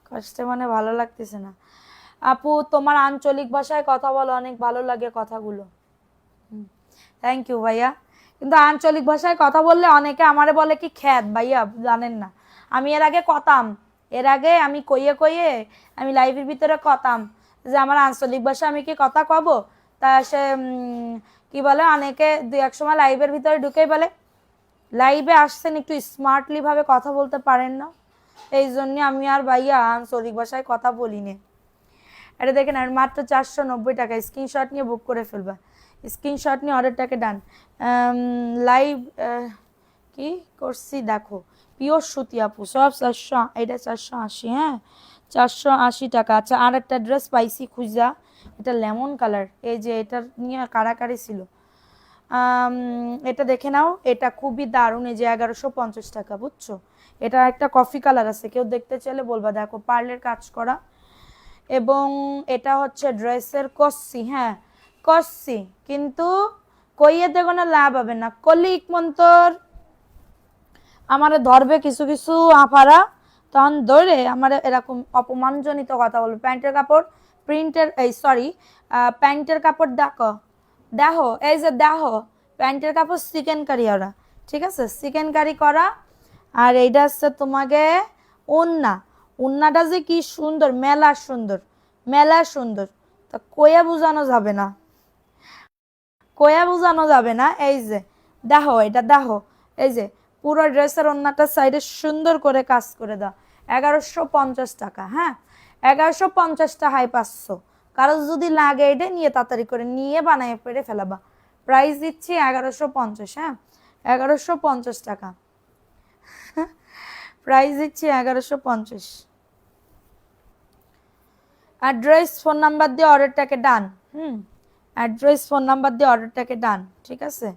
কষ্টে মানে ভালো লাগতেছে না। আপু তোমার আঞ্চলিক ভাষায় কথা বলো, অনেক ভালো লাগে কথাগুলো। থ্যাংক ইউ ভাইয়া। কিন্তু আঞ্চলিক ভাষায় কথা বললে অনেকে আমারে বলে কি খ্যাত ভাইয়া, জানেন না। আমি এর আগে কতাম, এর আগে আমি কইয়ে কইয়ে আমি লাইভের ভিতরে কতাম যে আমার আঞ্চলিক ভাষা আমি কি কথা কব। তা সে কি বলে, অনেকে 2-1 সময় লাইভের ভিতরে ঢুকেই বলে লাইভে আসছেন, একটু স্মার্টলি ভাবে কথা বলতে পারেন না। এই জন্য আমি আর ভাইয়া আঞ্চলিক ভাষায় কথা বলি না। এটা দেখেন, আর মাত্র 490 টাকা। স্ক্রিনশট নিয়ে বুক করে ফেলবা, স্ক্রিনশট নিয়ে অর্ডারটাকে ডান। লাইভ কি করছি দেখো, পিওর সুতি আপু, সব 400, এটা 480, হ্যাঁ 480 টাকা। আচ্ছা, আর একটা ড্রেস পাইছি খুঁজা, এটা লেমন কালার, এই যে এটা নিয়ে কারাকারি ছিল। এটা দেখে নাও, এটা খুবই দারুণ, এই যে 1150 টাকা, বুঝছো? এটা একটা কফি কালার আছে, কেউ দেখতে চাইলে বলবা। দেখো পার্লের কাজ করা, এবং এটা হচ্ছে ড্রেসের কসি, হ্যাঁ কসি, কিন্তু কইয়েতে কোনো লাভ হবে না। কলিক মন্তর আমারে ধরবে কিছু কিছু আফারা, তখন ধরে আমার এরকম অপমানজনিত কথা বলবে। প্যান্টের কাপড় প্রিন্টের, এই সরি, প্যান্টের কাপড় দেখো, দেখো এই যে দেখো, প্যান্টের কাপড় চিকেন কারি ওরা, ঠিক আছে, চিকেন কারি করা। আর এইটা হচ্ছে তোমাকে ওন্না, ওন্নাটা যে কি সুন্দর, মেলা সুন্দর, মেলা সুন্দর, তা কইয়া বোঝানো যাবে না, কয়া বোঝানো যাবে না। এই যে দেখো, এটা দেখো, এই যে পুরো ড্রেসের ওন্নাটা সাইডে সুন্দর করে কাজ করে দাও। 1150 টাকা, হ্যাঁ 1150 টাকায় 500। কারো যদি লাগে এটা নিয়ে তাড়াতাড়ি করে নিয়ে বানায় পেরে ফেলাবা। প্রাইস দিচ্ছি 1150, হ্যাঁ 1150 টাকা প্রাইস দিচ্ছি 1150। অ্যাড্রেস ফোন নাম্বার দিয়ে অর্ডারটাকে ডান। অ্যাড্রেস ফোন নাম্বার দিয়ে অর্ডারটাকে ডান, ঠিক আছে,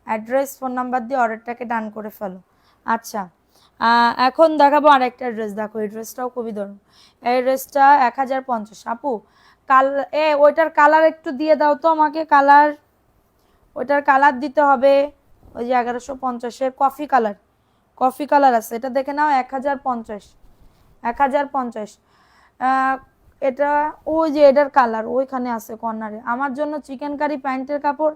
অ্যাড্রেস ফোন নাম্বার দিয়ে অর্ডারটাকে ডান করে ফেলো। আচ্ছা, এখন দেখাবো আরেকটা ড্রেস। দেখো এই ড্রেসটাও খুবই দারুণ, এই ড্রেসটা 1050। আপু ওইটার কালার একটু দিয়ে দাও তো আমাকে, কালার, ওইটার কালার দিতে হবে। ওই যে 1150-এর কফি কালার, কফি কালার আছে, এটা দেখে নাও 1050, 1050। এটা ওই যে এটার কালার ওইখানে আছে কর্নারে। আমার জন্য চিকেন কারি প্যান্টের কাপড়,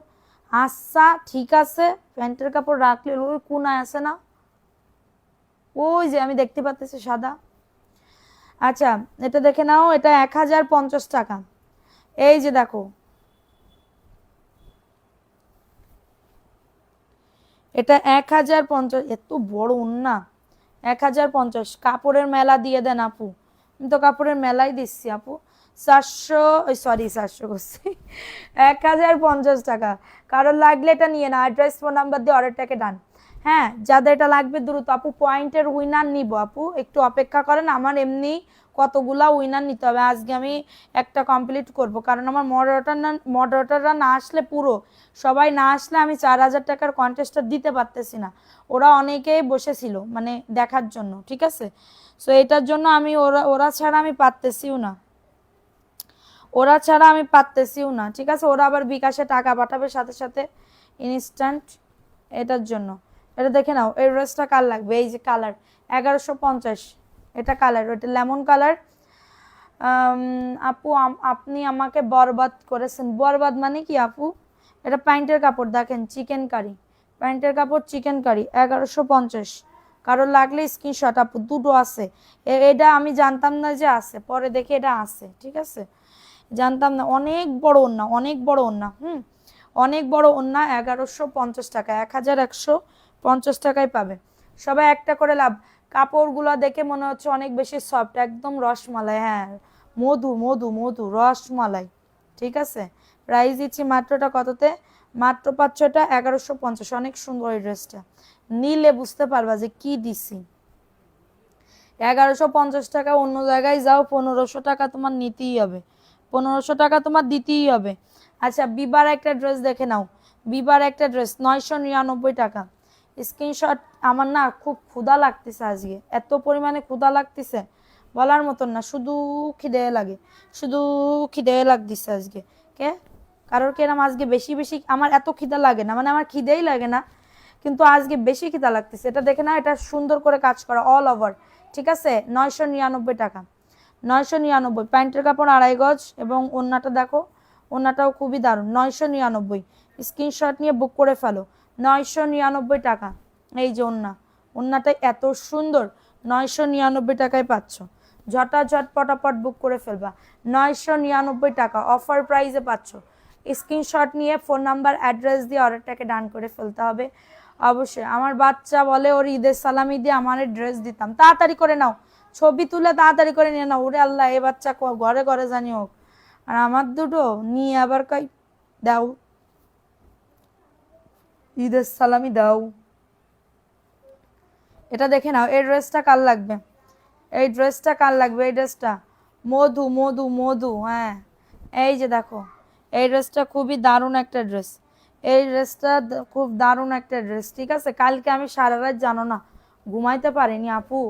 আচ্ছা ঠিক আছে, প্যান্টের কাপড় রাখলে ওই কোনায় আছে না, ওই যে আমি দেখতে পাচ্ছি সাদা। আচ্ছা, এটা দেখে নাও, এটা 1050 টাকা। এই যে দেখো, এটা 1050, এত বড় ওন্না, 1050। কাপড়ের মেলা দিয়ে দেন আপু, আমি তো কাপড়ের মেলাই দিচ্ছি আপু। 400, সরি 400 করছি, 1050 টাকা। কারণ লাগলে এটা নিয়ে না, অ্যাড্রেস ফোন নাম্বার দিয়ে অর্ডারটাকে ডান। হ্যাঁ, যাদের এটা লাগবে দ্রুত আপু পয়েন্টের উইনার নিব আপু, একটু অপেক্ষা করেন। আমার এমনি কতগুলা উইনার নিতে হবে, আজকে আমি একটা কমপ্লিট করব, কারণ আমার মডারেটররা না আসলে, পুরো সবাই না আসলে আমি 4,000 টাকার কন্টেস্টটা দিতে পারতেছি না। ওরা অনেকেই বসেছিল মানে দেখার জন্য, ঠিক আছে। সো এটার জন্য আমি ওরা ছাড়া আমি পারতেছিও না, ওরা ছাড়া আমি পারতেছিও না, ঠিক আছে। ওরা আবার বিকাশে টাকা পাঠাবে সাথে সাথে ইনস্ট্যান্ট, এটার জন্য। এটা দেখে নাও, এই ড্রেসটা কার লাগবে, এই যে কালার 1150, এটা কালার, ওটা লেমন কালার। আপু আপনি আমাকে বরবাদ করেছেন। বরবাদ মানে কি আপু? এটা প্যান্টের কাপড়, দেখেন চিকেন কারি, প্যান্টের কাপড় চিকেন কারি 1150। কারোর লাগলে স্ক্রিনশট আপু, দুটো আছে। এটা আমি জানতাম না যে আছে, পরে দেখে এটা আছে, ঠিক আছে। জানতাম না, অনেক বড় ওন্না, অনেক বড় ওন্না, অনেক বড় ওন্না, 1150 টাকা, 1150 টাকায় পাবে। সবাই একটা করে লাভ। কাপড়গুলো দেখে মনে হচ্ছে অনেক বেশি সফট, একদম রসমালাই, হ্যাঁ মধু মধু মধু রসমালাই, ঠিক আছে। প্রাইস দিচ্ছি মাত্রটা কততে, মাত্র পাচ্ছটা 1150। অনেক সুন্দর এই ড্রেসটা, নিলে বুঝতে পারবা যে কি দিছি। 1150 টাকা, অন্য জায়গায় যাও 1500 টাকা তোমার নিতেই হবে, 1500 টাকা তোমার দিতেই হবে। আচ্ছা, বিবার একটা ড্রেস দেখে নাও, বিবার একটা ড্রেস 999 টাকা। স্ক্রিনশট। আমার না খুব ক্ষুধা লাগতেছে আজকে, এত পরিমাণে ক্ষুধা লাগতেছে বলার মতন না, শুধু খিদে লাগে, শুধু খিদে লাগতেছে আজকে। কে কারোর কেরাম আজকে বেশি বেশি, আমার এত খিদা লাগে না, মানে আমার খিদেই লাগে না, কিন্তু আজকে বেশি খিদা লাগতেছে। এটা দেখে না, এটা সুন্দর করে কাজ করা অল ওভার, ঠিক আছে। 999 টাকা, 999। প্যান্টের কাপড় 2.5 গজ, এবং ওন্নাটা দেখো, ওন্নাটাও খুবই দারুণ, 999। স্ক্রিনশট নিয়ে বুক করে ফেলো, 999 টাকা। এই যে ওন্না, ওন্নাটা এত সুন্দর, 999 টাকায় পাচ্ছ। ঝটাঝট পটাপট বুক করে ফেলবা, 999 টাকা অফার প্রাইসে পাচ্ছ। স্ক্রিনশট নিয়ে ফোন নাম্বার অ্যাড্রেস দিয়ে অর্ডারটাকে ডান করে ফেলতে হবে অবশ্যই। আমার বাচ্চা বলে ওর ঈদের সালামি দিয়ে আমার ড্রেস দিতাম, তাড়াতাড়ি করে নাও, ছবি তুলে তাড়াতাড়ি করে নিয়ে নাও। ওরে আল্লাহ, এ বাচ্চা ঘরে ঘরে জানি হোক, আর আমার দুটো নিয়ে আবার কই দাও, ঈদের সালামি দাও। এটা দেখে নাও, এই ড্রেসটা কার লাগবে, এই ড্রেসটা কার লাগবে, এই ড্রেসটা মধু মধু মধু, হ্যাঁ এই যে দেখো, এই ড্রেসটা খুবই দারুণ একটা ড্রেস, এই ড্রেসটা খুব দারুণ একটা ড্রেস, ঠিক আছে। কালকে আমি সারা রাত জানো না ঘুমাইতে পারিনি আপু,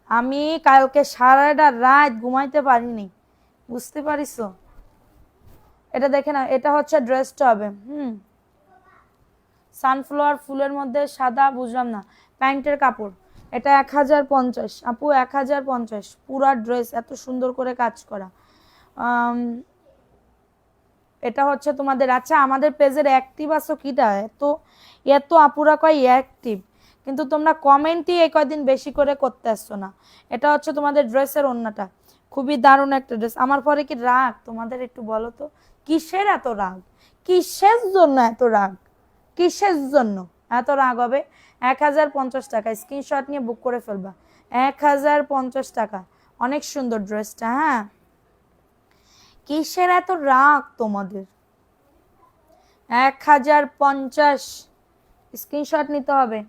আমি কালকে সারাটা রাত ঘুমাইতে পারিনি, বুঝতে পারিস। এটা দেখে না, এটা হচ্ছে ড্রেসটা হবে, সানফ্লাওয়ার ফুলের মধ্যে সাদা, বুঝলাম না। প্যান্টের কাপড়, এটা 1050 আপু, 1050 পুরা ড্রেস এত সুন্দর করে কাজ করা। এটা হচ্ছে তোমাদের, আচ্ছা আমাদের পেজের অ্যাক্টিভ আছো কিটা, এত এত আপুরা কয় অ্যাক্টিভ, কিন্তু তোমরা কমেন্টই এই কয়দিন বেশি করে করতে আসছো না। এটা হচ্ছে তোমাদের ড্রেসের ওন্নাটা, খুবই দারুণ একটা ড্রেস। আমার পরে কি রাগ তোমাদের, একটু বলো তো, কিসের এত রাগ, কিসের জন্য এত রাগ, কিসের জন্য এত রাগ হবে। 1050 টাকা, স্ক্রিনশট নিয়ে বুক করে ফেলবা, 1050 টাকা। অনেক সুন্দর ড্রেসটা, হ্যাঁ কিসের এত রাগ তোমাদের। 1050, স্ক্রিনশট নিতে হবে,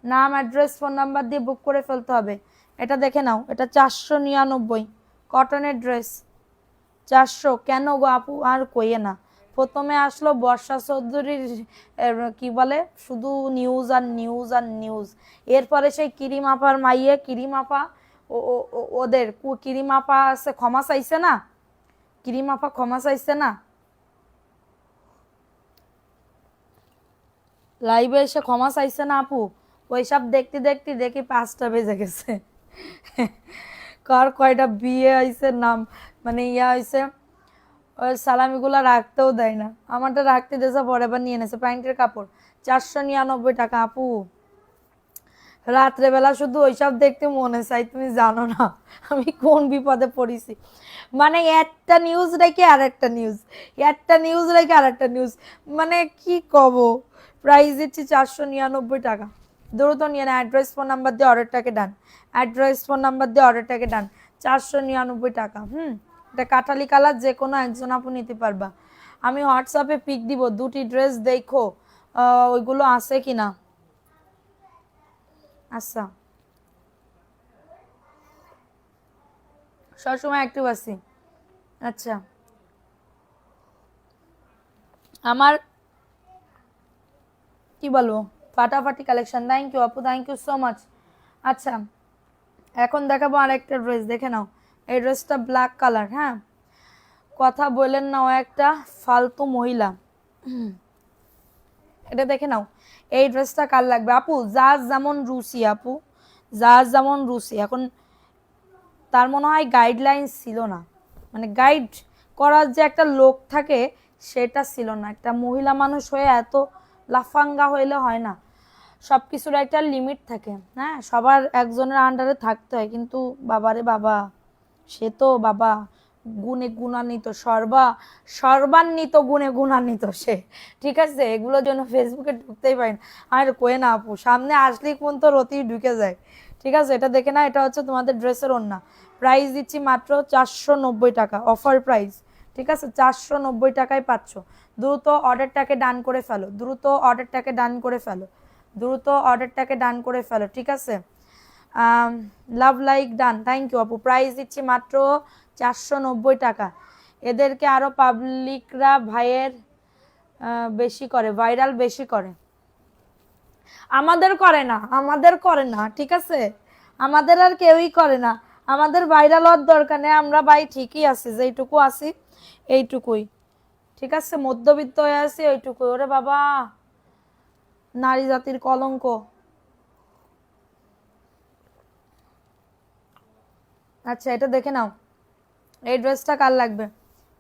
নাম অ্যাড্রেস ফোন নাম্বার দিয়ে বুক করে ফেলতে হবে। এটা দেখে নাও, এটা 499 কটনের ড্রেস, 400। কেন গো আপু আর কইয়ে না, প্রথমে আসলো বর্ষা চৌধুরীর কি বলে, শুধু নিউজ আর নিউজ আর নিউজ। এরপরে সেই কিরিম আপার মাইয়ে, কিরিম আপা ওদের কিরিম আপা আছে, ক্ষমা চাইছে না, কিরিম আপা ক্ষমা চাইছে না, লাইভে এসে ক্ষমা চাইছে না আপু। ওইসব দেখতে দেখতে দেখি 5টা বেজে গেছে। কার কয়টা বিয়ে হয়েছে, নাম মানে ইয়া হয়েছে, ওই সালামিগুলা রাখতেও দেয় না, আমারটা রাখতে দিয়েছে, পরে আবার নিয়ে নেছে। প্যান্টের কাপড় 499 টাকা আপু, রাত্রেবেলা শুধু ওইসব দেখতে মনে চাই, তুমি জানো না আমি কোন বিপদে পড়েছি। মানে একটা নিউজ রেখে আর একটা নিউজ, একটা নিউজ রেখে আর একটা নিউজ, মানে কি কব। প্রাইস দিচ্ছি 499 টাকা, দ্রুত নিয়ে না। অ্যাড্রেস ফোন নাম্বার দিয়ে অর্ডারটাকে ডান, অ্যাড্রেস ফোন নাম্বার দিয়ে অর্ডারটাকে ডান। 499 টাকা, এটা কাঠালি কালার, যে কোনো একজন আপু নিতে পারবা। আমি হোয়াটসঅ্যাপে পিক দিব, দুটি ড্রেস দেখো ওইগুলো আছে কিনা। আচ্ছা, সবসময় অ্যাক্টিভ আছি। আচ্ছা, আমার কি বলবো, ফাটাফাটি কালেকশন। থ্যাংক ইউ আপু, থ্যাংক ইউ সো মাচ। আচ্ছা, এখন দেখাবো আরেকটা ড্রেস, দেখে নাও। এই ড্রেসটা ব্ল্যাক কালার। হ্যাঁ, কথা বলেন না, ও একটা ফালতু মহিলা। এটা দেখে নাও, এই ড্রেসটা কার লাগবে আপু? যার যেমন রুচি আপু, যার যেমন রুচি। এখন তার মনে হয় গাইডলাইন ছিল না, মানে গাইড করার যে একটা লোক থাকে সেটা ছিল না। একটা মহিলা মানুষ হয়ে এত লাফাঙ্গা হইলে হয় না, সব কিছুর একটা লিমিট থাকে। হ্যাঁ, সবার একজনের আন্ডারে থাকতে হয়, কিন্তু বাবারে বাবা, সে তো বাবা গুণে গুণান্বিত, সর্বান্বিত গুণে গুণান্বিত সে। ঠিক আছে, এগুলোর জন্য ফেসবুকে ঢুকতেই পারি না। আর কোয়ে না আপু, সামনে আসলেই কোন তো রতি ঢুকে যায়। ঠিক আছে, এটা দেখে না, এটা হচ্ছে তোমাদের ড্রেসের ওড়না। প্রাইস দিচ্ছি মাত্র 490 টাকা, অফার প্রাইস। ঠিক আছে, 490 টাকায় পাচ্ছ। দ্রুত অর্ডারটাকে ডান করে ফেলো, দ্রুত অর্ডারটাকে ডান করে ফেলো, দ্রুত অর্ডারটাকে ডান করে ফেলো। ঠিক আছে, love like done, thank you আপু। প্রাইস দিচ্ছি মাত্র 490 টাকা। এদেরকে আরও পাবলিকরা ভাইয়ের বেশি করে, ভাইরাল বেশি করে, আমাদের করে না, আমাদের করে না। ঠিক আছে, আমাদের আর কেউই করে না। আমাদের ভাইরাল হওয়ার দরকার নেই, আমরা ভাই ঠিকই আছি, যেইটুকু আছি এইটুকুই। ঠিক আছে, মধ্যবিত্ত হয়ে আছি ওইটুকুই। ওরে বাবা, নারী জাতির কলঙ্ক। আচ্ছা, এটা দেখে নাও, এই ড্রেসটা কার লাগবে?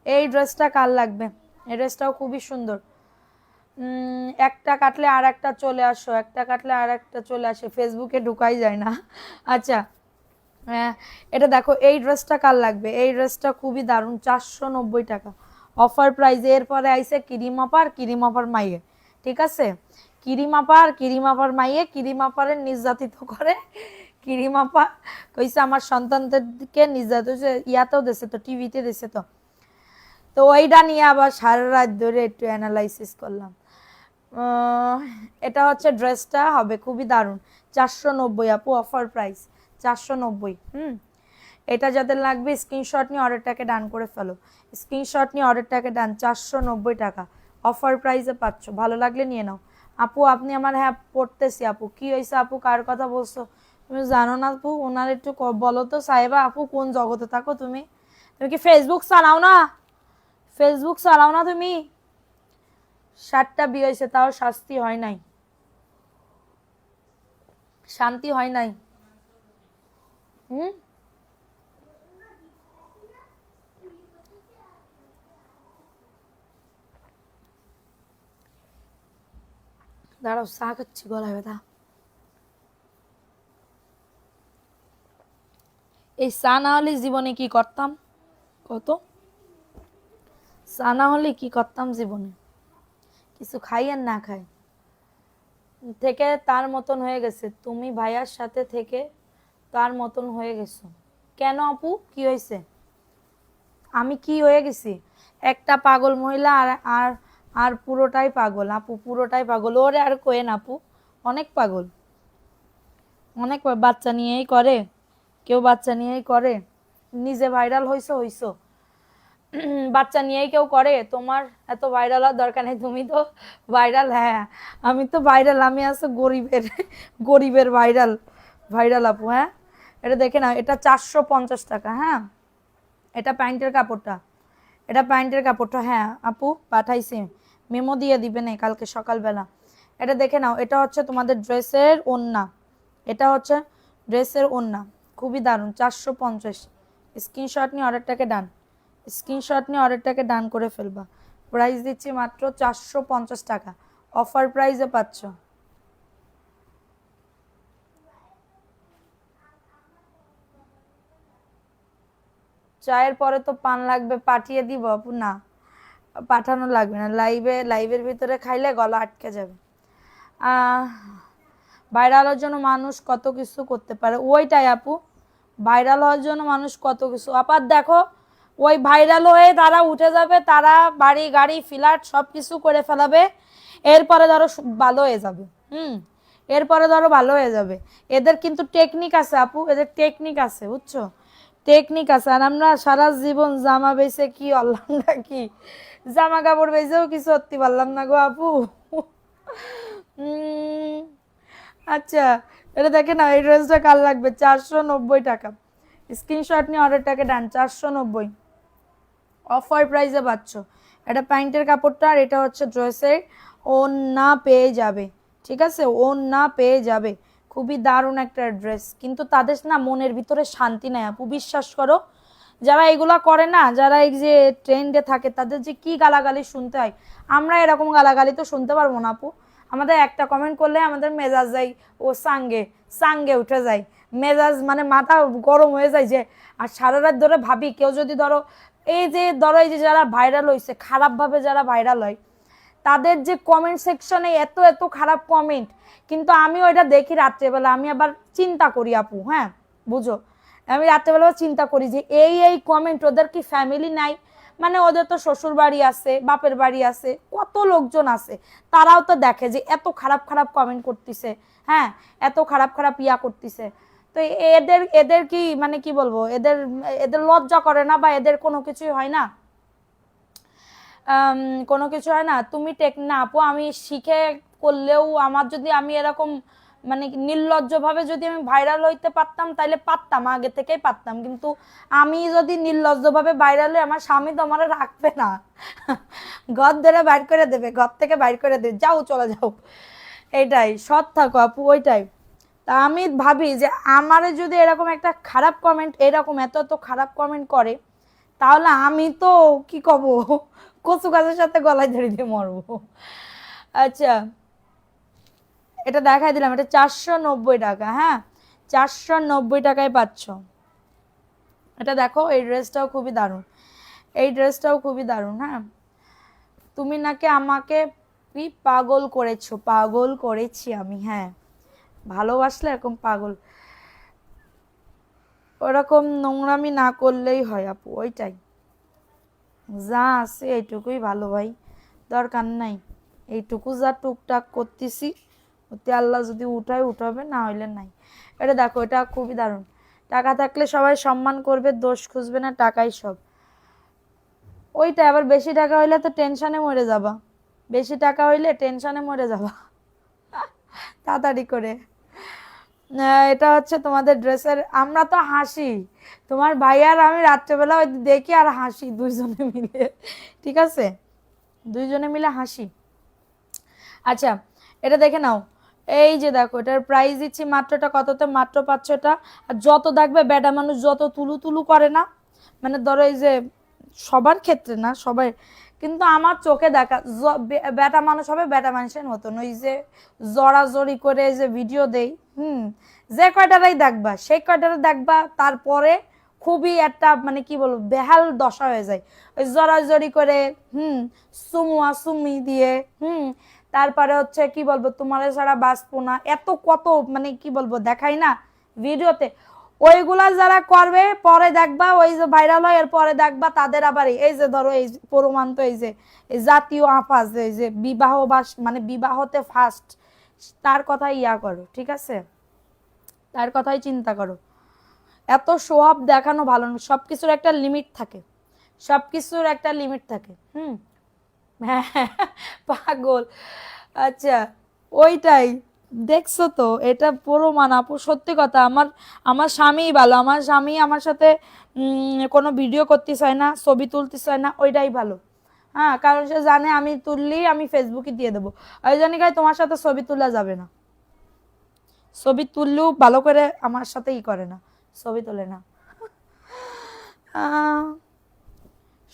এই ড্রেসটা কার লাগবে? এই ড্রেসটাও খুবই সুন্দর। একটা কাটলে আর একটা চলে আসো, একটা কাটলে আর একটা চলে আসে, ফেসবুকে ঢুকাই যায় না। আচ্ছা, এটা দেখো, এই ড্রেসটা কার লাগবে? এই ড্রেসটা খুবই দারুণ, 490 টাকা অফার প্রাইজে। এরপরে আইসে কিরিমাপার, কিরিমাপার মাইয়ে। ঠিক আছে, কিরিমাপার, কিরিমাপার মাইয়ে, কিরিমাপারের নির্যাতিত করে। কিরিমাপা কইছে আমার সন্তানদেরকে নির্যাতিত, ইয়াতেও দিছে তো, টিভিতে দিছে তো। তো ওইটা নিয়ে আবার সারা রাত ধরে একটু অ্যানালাইসিস করলাম। এটা হচ্ছে ড্রেসটা হবে খুবই দারুণ, 490 আপু, অফার প্রাইস 490। এটা যাদের লাগবে স্ক্রিনশট নিয়ে অর্ডারটাকে ডান করে ফেলো, স্ক্রিনশট নিয়ে অর্ডারটাকে ডান। 490 টাকা অফার প্রাইসে পাচ্ছ, ভালো লাগলে নিয়ে নাও। আপু আপনি আমার, হ্যাঁ পড়তেছি আপু। কি হয়েছে আপু, কার কথা বলছো? তুমি জানো না আপু, ওনার একটু বলো তো। সাহেবা আপু, কোন জগতে থাকো তুমি? তুমি কি ফেসবুক চালাও না? ফেসবুক চালাও না তুমি? 7টা বিয়ে হয়েছে, তাও শাস্তি হয় নাই, শান্তি হয় নাই। হুম, দাঁড়াও, চা খাচ্ছি, গলায় ব্যথা। এই চা না হলে জীবনে কি করতাম কত? চা না হলে কি করতাম জীবনে? কিছু খাই আর না খাই থেকে তার মতন হয়ে গেছে। তুমি ভাইয়ার সাথে থেকে তার মতন হয়ে গেছো কেন আপু? কি হয়েছে? আমি কি হয়ে গেছি? একটা পাগল মহিলা, আর আর আর পুরোটাই পাগল আপু, পুরোটাই পাগল। ওরে আর কোয়েন আপু, অনেক পাগল, অনেক বাচ্চা নিয়েই করে, কেউ বাচ্চা নিয়েই করে। নিজে ভাইরাল হইছো হইছো, বাচ্চা নিয়েই কেউ করে? তোমার এত ভাইরাল হওয়ার দরকার নেই, তুমি তো ভাইরাল। হ্যাঁ, আমি তো ভাইরাল, আমি আছে গরিবের, গরিবের ভাইরাল, ভাইরাল আপু। হ্যাঁ, এটা দেখে না, এটা 450 টাকা। হ্যাঁ, এটা প্যান্টের কাপড়টা, এটা প্যান্টের কাপড়টা। হ্যাঁ আপু, পাঠাইছি, মেমো দিয়ে দিবে না কালকে সকালবেলা। এটা দেখে নাও, এটা হচ্ছে তোমাদের ড্রেসের ওড়না, এটা হচ্ছে ড্রেসের ওড়না, খুবই দারুণ, 450। স্ক্রিনশট নিয়ে অর্ডারটাকে ডান, স্ক্রিনশট নিয়ে অর্ডারটাকে ডান করে ফেলবা। প্রাইস দিচ্ছি মাত্র 450 টাকা, অফার প্রাইসে পাচ্ছ। চায়ের পরে তো পান লাগবে, পাঠিয়ে দিব আপু। না, পাঠানো লাগবে না, লাইভের ভিতরে খাইলে গলা আটকে যাবে। ভাইরাল হওয়ার জন্য মানুষ কত কিছু করতে পারে, ওইটাই আপু, ভাইরাল হওয়ার জন্য মানুষ কত কিছু। আপার দেখো, ওই ভাইরাল হয়ে তারা উঠে যাবে, তারা বাড়ি গাড়ি ফ্ল্যাট সব কিছু করে ফেলাবে, এরপরে ধরো ভালো হয়ে যাবে। এরপরে ধরো ভালো হয়ে যাবে। এদের কিন্তু টেকনিক আছে আপু, এদের টেকনিক আছে, বুঝছো, টেকনিক আছে। আর আমরা সারা জীবন জামা বেচে কি অল্লাম নাকি, জামা কাপড় বেচেও কিছু করতে পারলাম না গো আপু। আচ্ছা, এটা দেখে না, এই ড্রেসটা কার লাগবে, 490 টাকা। স্ক্রিনশট নিয়ে অর্ডারটাকে ডান, 490 অফার প্রাইসে পাচ্ছ। এটা প্যান্টের কাপড়টা, আর এটা হচ্ছে ড্রেসের ওড়না পেয়ে যাবে, ঠিক আছে, ওড়না পেয়ে যাবে। খুবই দারুণ একটা ড্রেস, কিন্তু তাদের না মনের ভিতরে শান্তি নাই আপু, বিশ্বাস করো। যারা এগুলা করে না, যারা এই যে ট্রেন্ডে থাকে, তাদের যে কি গালাগালি শুনতে হয়। আমরা এরকম গালাগালি তো শুনতে পারবো না আপু। আমাদের একটা কমেন্ট করলে আমাদের মেজাজ যায় ও সাঙ্গে সাঙ্গে উঠে যায়, মেজাজ মানে মাথা গরম হয়ে যায় যে। আর সারা রাত ধরে ভাবি, কেউ যদি ধরো এই যে যারা ভাইরাল হয়েছে, খারাপভাবে যারা ভাইরাল হয়, তাদের যে কমেন্ট সেকশনে এত এত খারাপ কমেন্ট, কিন্তু আমি ওইটা দেখি রাত্রেবেলা, আমি আবার চিন্তা করি আপু, হ্যাঁ বুঝো, আমি রাত্রেবেলা চিন্তা করি যে এই কমেন্ট, ওদের কি ফ্যামিলি নাই, মানে ওদের তো শ্বশুর বাড়ি আছে, বাপের বাড়ি আছে, কত লোকজন আছে, তারাও তো দেখে যে এত খারাপ খারাপ কমেন্ট করতেছে, হ্যাঁ এত খারাপ খারাপ ইয়া করতেছে। তো এদের এদের কি মানে কি বলবো, এদের এদের লজ্জা করে না, বা এদের কোনো কিছুই হয় না, কোনো কিছু হয় না। তুমি টেক না আপু, আমি শিখে করলেও আমার, যদি আমি এরকম মানে নির্লজ্জভাবে যদি আমি ভাইরাল হইতে পারতাম, তাইলে পারতাম, আগে থেকেই পারতাম, কিন্তু আমি যদি নির্লজ্জভাবে ভাইরাল হই, আমার স্বামী তো আমার রাখবে না, ঘর ধরে বাইর করে দেবে, ঘর থেকে বাইর করে দেবে, যাও চলে যাও। এইটাই, সৎ থাকো আপু, ওইটাই। তা আমি ভাবি যে আমারে যদি এরকম একটা খারাপ কমেন্ট, এরকম এত এত খারাপ কমেন্ট করে, তাহলে আমি তো কি কব, কচু গাছের সাথে গলায় ধরে দিয়ে মরবো। আচ্ছা, এটা দেখাই দিলাম, এটা 490 টাকা, হ্যাঁ 490 টাকায় পাচ্ছ। এটা দেখো, এই ড্রেসটাও খুবই দারুণ, এই ড্রেসটাও খুবই দারুণ। হ্যাঁ, তুমি নাকি আমাকে পাগল করেছো, পাগল করেছি আমি, হ্যাঁ ভালোবাসলে এরকম পাগল, ওরকম নোংরামি না করলেই হয় আপু, ওইটাই, যা আছে এইটুকুই ভালো ভাই, দরকার নাই, এইটুকু যা টুকটাক করতেছি, ওতে আল্লাহ যদি উঠায় উঠাবে, না হইলে নাই। এটা দেখো, এটা খুবই দারুণ, টাকা থাকলে সবাই সম্মান করবে, দোষ খুঁজবে না, টাকাই সব। ওইটা আবার বেশি টাকা হইলে তো টেনশনে মরে যাবা, বেশি টাকা হইলে টেনশনে মরে যাবা, তাড়াতাড়ি করে। এটা হচ্ছে তোমাদের ড্রেসের, আমরা তো হাসি, তোমার ভাই আর আমি রাত্রেবেলা ওই দেখি আর হাসি দুইজনে মিলে, ঠিক আছে, দুইজনে মিলে হাসি। আচ্ছা, এটা দেখে নাও, এই যে দেখো, এটার প্রাইস দিচ্ছি মাত্রটা কততে, মাত্র 500 টা। আর যত দেখবে বেডা মানুষ যত তুলু তুলু করে না, মানে ধরো এই যে, সবার ক্ষেত্রে না সবাই, কিন্তু আমার চোখে দেখা বেটা মানুষ হবে বেটা মানুষের মতন, ওই যে জড়াজড়ি করে যে ভিডিও দেই, যে কয়টারাই দেখবা সেই কয়টারা দেখবা, তারপরে খুবই একটা মানে কি বলবো, বেহাল দশা হয়ে যায়, ওই জড়াজড়ি করে, সুমুয়া সুমি দিয়ে, তারপরে হচ্ছে কি বলবো, তোমার ছাড়া বাঁচবো না, এত কত মানে কি বলবো দেখাই না ভিডিওতে, ওইগুলা যারা করবে পরে দেখবা, ওই যে ভাইরাল হয় এর পরে দেখবা তাদের আবার এই যে ধরো এই প্রমাণ তো, এই যে জাতীয় আফাজ, এই যে বিবাহ বা মানে বিবাহতে ফার্স্ট, তার কথাই ইয়া করো, ঠিক আছে, তার কথাই চিন্তা করো। এত শো অফ দেখানো ভালো না, সবকিছুর একটা লিমিট থাকে, সবকিছুর একটা লিমিট থাকে। হ্যাঁ, পাগল। আচ্ছা, ওইটাই, দেখছো তো, এটা প্রমাণ আপু, সত্যি কথা, আমার আমার স্বামীই ভালো, আমার স্বামী আমার সাথে কোনো ভিডিও করতে চায় না, ছবি তুলতে চায় না, ওইটাই ভালো। হ্যাঁ, কারণ সে জানে আমি তুললেই আমি ফেসবুকে দিয়ে দেবো, ওই জন্য তোমার সাথে ছবি তোলা যাবে না, ছবি তুললেও ভালো করে আমার সাথে ই করে না, ছবি তোলে না।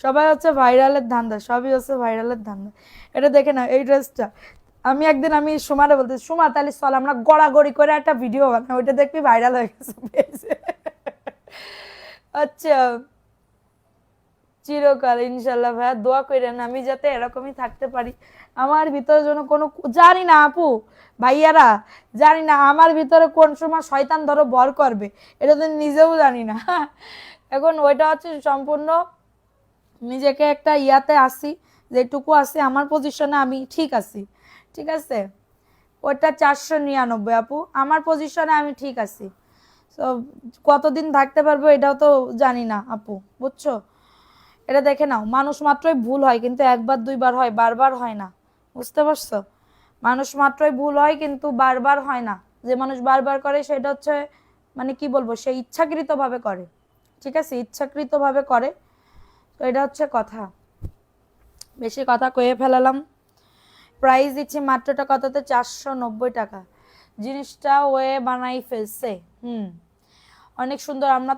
সবাই হচ্ছে ভাইরালের ধান্দা, সবই হচ্ছে ভাইরালের ধান্দা। এটা দেখে না, এই ড্রেসটা আমি একদিন আমি সুমারে বলতে, সুমা তাহলে চল আমরা গড়াগড়ি করে একটা ভিডিও বানাই, ওইটা দেখবি ভাইরাল হয়ে গেছে। আচ্ছা, চিরকাল ইনশাল্লাহ ভাইয়া দোয়া করেন, আমি যাতে এরকমই থাকতে পারি, আমার ভিতরে যেন কোনো, জানি না আপু ভাইয়ারা, জানি না আমার ভিতরে কোন সময় শয়তান ধরো ভর করবে, এটা তো নিজেও জানি না। এখন ওইটা হচ্ছে সম্পূর্ণ নিজেকে একটা ইয়াতে আসি, যেটুকু আছে আমার পজিশনে আমি ঠিক আছি, ঠিক আছে। ওটা 499 আপু। আমার পজিশনে আমি ঠিক আছি, তো কতদিন থাকতে পারবো এটাও তো জানি না আপু, বুঝছো? এটা দেখে নাও, মানুষ মাত্রই ভুল হয়, কিন্তু একবার দুইবার হয়, বারবার হয় না, বুঝতে পারছো? মানুষ মাত্রই ভুল হয়, কিন্তু বারবার হয় না। যে মানুষ বারবার করে সেটা হচ্ছে মানে কি বলবো, সে ইচ্ছাকৃত ভাবে করে, ঠিক আছে, ইচ্ছাকৃত ভাবে করে। তো এটা হচ্ছে কথা, বেশি কথা কয়ে ফেলালাম। প্রাইস দিচ্ছি মাত্রটা কততে, 490 টাকা। জিনিসটা ওয়ে বানাই ফেলছে। অনেক সুন্দর। আমরা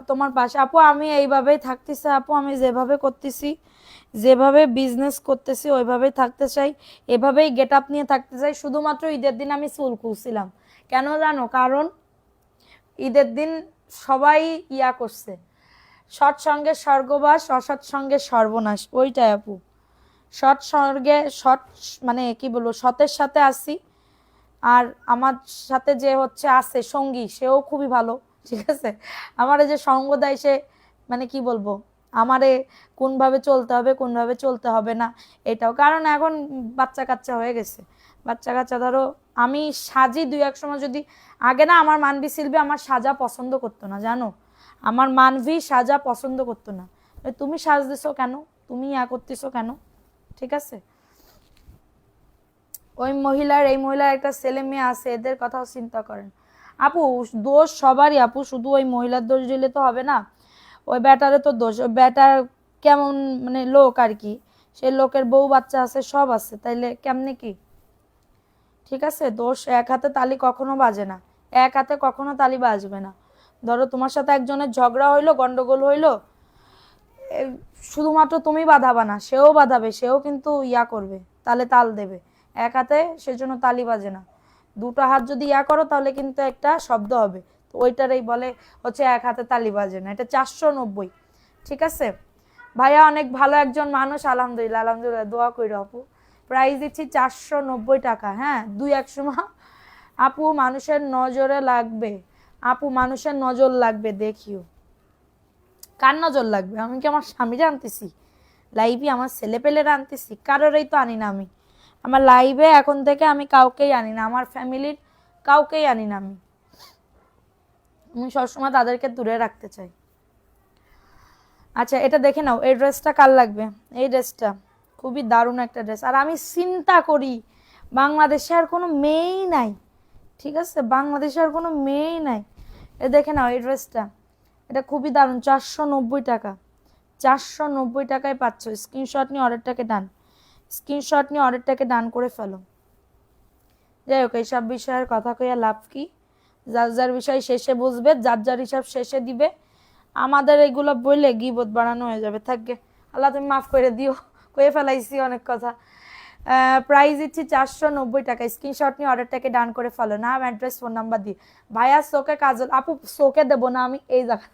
তোমার পাশে আপু, আমি এইভাবেই থাকতেছি আপু, আমি যেভাবে করতেছি, যেভাবে বিজনেস করতেছি ওইভাবেই থাকতে চাই, এভাবেই গেট আপ নিয়ে থাকতে চাই। শুধুমাত্র ঈদের দিন আমি চুল খুলছিলাম, কেন জানো? কারণ ঈদের দিন সবাই ইয়া করছে, সৎসঙ্গে স্বর্গবাস, অসৎ সঙ্গে সর্বনাশ, ওইটাই আপু। সৎ সঙ্গে সৎ মানে কি বলবো, সতের সাথে আসি, আর আমার সাথে যে হচ্ছে আছে সঙ্গী, সেও খুবই ভালো, ঠিক আছে। আমারে যে সঙ্গ দেয় সে মানে কি বলবো, আমারে কোনভাবে চলতে হবে কোনভাবে চলতে হবে না এটাও। কারণ এখন বাচ্চা কাচ্চা হয়ে গেছে, বাচ্চা কাচ্চা ধরো, আমি সাজি দুই এক সময় যদি, আগে না আমার মানবি শিল্পী আমার সাজা পছন্দ করতো না, জানো? আমার মানবি সাজা পছন্দ করতো না। তুমি সাজতেছো কেন, তুমি ইয়া করতেছো কেন, ঠিক আছে। ওই মহিলার এই মহিলার একটা ছেলে মেয়ে আছে, এদের কথাও চিন্তা করেন আপু। দোষ সবারই আপু, শুধু ওই মহিলার দোষ দিলে তো হবে না। ওই ব্যাটারে তো দোষ, ওই ব্যাটার কেমন মানে লোক আর কি, সেই লোকের বউ বাচ্চা আছে, সব আছে, তাইলে কেমনে কি, ঠিক আছে। দোষ এক হাতে তালি কখনো বাজে না, এক হাতে কখনো তালি বাজবে না। ধরো তোমার সাথে একজনের ঝগড়া হইলো, গন্ডগোল হইলো, শুধুমাত্র তুমি বাঁধাবা না, সেও বাঁধাবে, সেও কিন্তু ইয়া করবে, তালে তাল দেবে। এক হাতে সেজন্য তালি বাজে না, দুটো হাত যদি ইয়া করো তাহলে কিন্তু একটা শব্দ হবে। তো ওইটারই বলে হচ্ছে এক হাতে তালি বাজে না। এটা 490, ঠিক আছে। ভাইয়া অনেক ভালো একজন মানুষ, আলহামদুলিল্লাহ আলহামদুলিল্লাহ, দোয়া কইরো আপু। প্রাইস দিচ্ছি 490 টাকা। হ্যাঁ, দুই এক সময় আপু মানুষের নজরে লাগবে, আপু মানুষের নজর লাগবে, দেখিও। কার নজর লাগবে? আমি কি আমার স্বামীরা আনতেছি লাইভে, আমার ছেলে পেলেরা আনতেছি? কারোরই তো আনি না আমি। আমার লাইভে এখন থেকে আমি কাউকেই আনি না, আমার ফ্যামিলির কাউকেই আনি না আমি। আমি সবসময় তাদেরকে দূরে রাখতে চাই। আচ্ছা, এটা দেখে নাও, এই ড্রেসটা কার লাগবে? এই ড্রেসটা খুবই দারুণ একটা ড্রেস। আর আমি চিন্তা করি বাংলাদেশে আর কোনো মেয়েই নাই, ঠিক আছে, বাংলাদেশে আর কোনো মেয়েই নাই। এ দেখে নাও এই ড্রেসটা, এটা খুবই দারুণ। 490 টাকা, 490 টাকায় পাচ্ছ। স্ক্রিনশট নিয়ে অর্ডারটাকে ডান, স্ক্রিনশট নিয়ে অর্ডারটাকে ডান করে ফেলো। যাই হোক, এইসব বিষয়ের কথা কইয়া লাভ কি? যার যার বিষয় শেষে বুঝবে, যার যার হিসাব শেষে দিবে। আমাদের এগুলো বললে গিবত বাড়ানো হয়ে যাবে। থাকবে, আল্লাহ তুমি মাফ করে দিও, কয়ে ফেলাইছি অনেক কথা। প্রাইস দিচ্ছি 490 টাকা। স্ক্রিনশট নিয়ে অর্ডারটাকে ডান করে ফেলো, নাম অ্যাড্রেস ফোন নাম্বার দিয়ে। ভাইয়া চোখে কাজল, আপু চোখে দেবো না আমি, এই জায়গা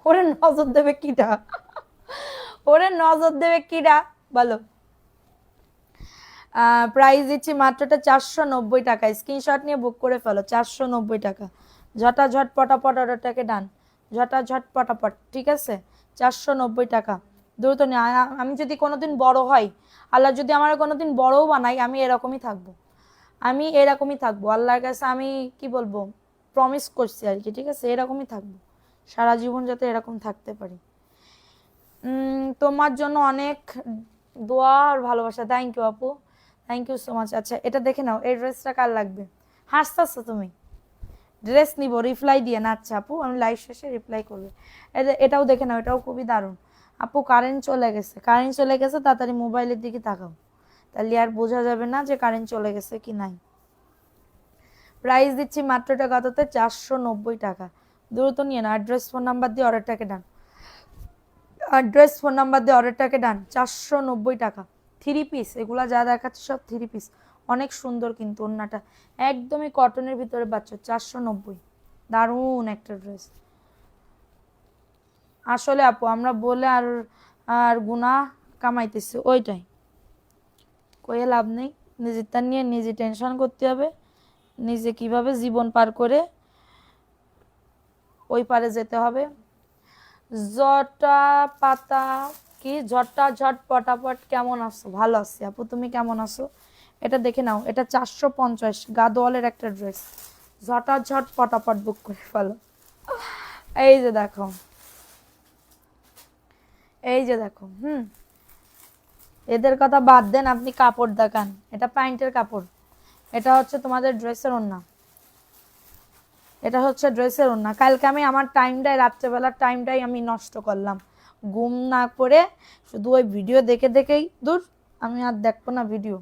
ওরে নজর দেবে কিটা, ওরে নজর দেবে কিটা বলো। প্রাইস দিচ্ছি মাত্রটা 490 টাকা। স্ক্রিনশট নিয়ে বুক করে ফেলো, 490 টাকা। ঝটাঝট পটাপট অর্ডারটাকে ডান, ঝটাঝট পটাপট, ঠিক আছে। 490 টাকা, দ্রুত নিয়ে। আমি যদি কোনোদিন বড় হয়, আল্লাহ যদি আমার কোনোদিন বড়ও বানাই, আমি এরকমই থাকবো, আমি এরকমই থাকবো আল্লাহর কাছে। আমি কি বলবো, প্রমিস করছি আর কি, ঠিক আছে, এরকমই থাকবো সারা জীবন, যাতে এরকম থাকতে পারি। তোমার জন্য অনেক দোয়া আর ভালোবাসা। থ্যাংক ইউ আপু, থ্যাংক ইউ সো মাচ। আচ্ছা, এটা দেখে নাও, এই ড্রেসটা কার লাগবে? হাসতেছো তুমি? ড্রেস নিব রিপ্লাই দিয়ে না? আচ্ছা আপু, আমি লাইভ শেষে রিপ্লাই করবো। এটাও দেখে নাও, এটাও খুবই দারুণ। আপু কারেন্ট চলে গেছে, কারেন্ট চলে গেছে, তাড়াতাড়ি মোবাইলের দিকে তাকাও, তাহলে আর বোঝা যাবে না যে কারেন্ট চলে গেছে কি নাই। প্রাইস দিচ্ছি মাত্রটা কততে, 490 টাকা। দ্রুত নিয়ে না, অ্যাড্রেস ফোন নাম্বার দিয়ে অর্ডারটাকে ডান, অ্যাড্রেস ফোন নাম্বার দিয়ে অর্ডারটাকে ডান। 490 টাকা। থ্রি পিস, এগুলা যা দেখাচ্ছে সব থ্রি পিস, অনেক সুন্দর কিন্তু ওড়নাটা একদমই কটনের ভিতরে পাচ্ছ। 490, দারুণ একটা ড্রেস। আসলে আপু আমরা বলে আর আর গুনাহ কামাইতেছি, ওইটাই কয়ে লাভ নেই। নিজেরটা নিয়ে নিজে টেনশন করতে হবে, নিজে কিভাবে জীবন পার করে ওই পারে যেতে হবে। জটা পাতা কি ঝটটা ঝট পটাপট, কেমন আছো? ভালো আছি আপু, তুমি কেমন আছো? এটা দেখে নাও, এটা 450 গাদোয়ালের একটা ড্রেস, ঝটাঝট পটাপট বুক করে ফেলো। এই যে দেখো, এই যে দেখো, এদের কথা বাদ দেন, আপনি কাপড় দেখান। এটা প্যান্টের কাপড়, এটা হচ্ছে তোমাদের ড্রেসের ওড়না, এটা হচ্ছে ড্রেসের ওড়না। কালকে আমি আমার টাইমটাই, রাত্রেবেলার টাইমটাই আমি নষ্ট করলাম, ঘুম না করে শুধু ওই ভিডিও দেখে দেখেই দূর, আমি আর দেখবো না ভিডিও।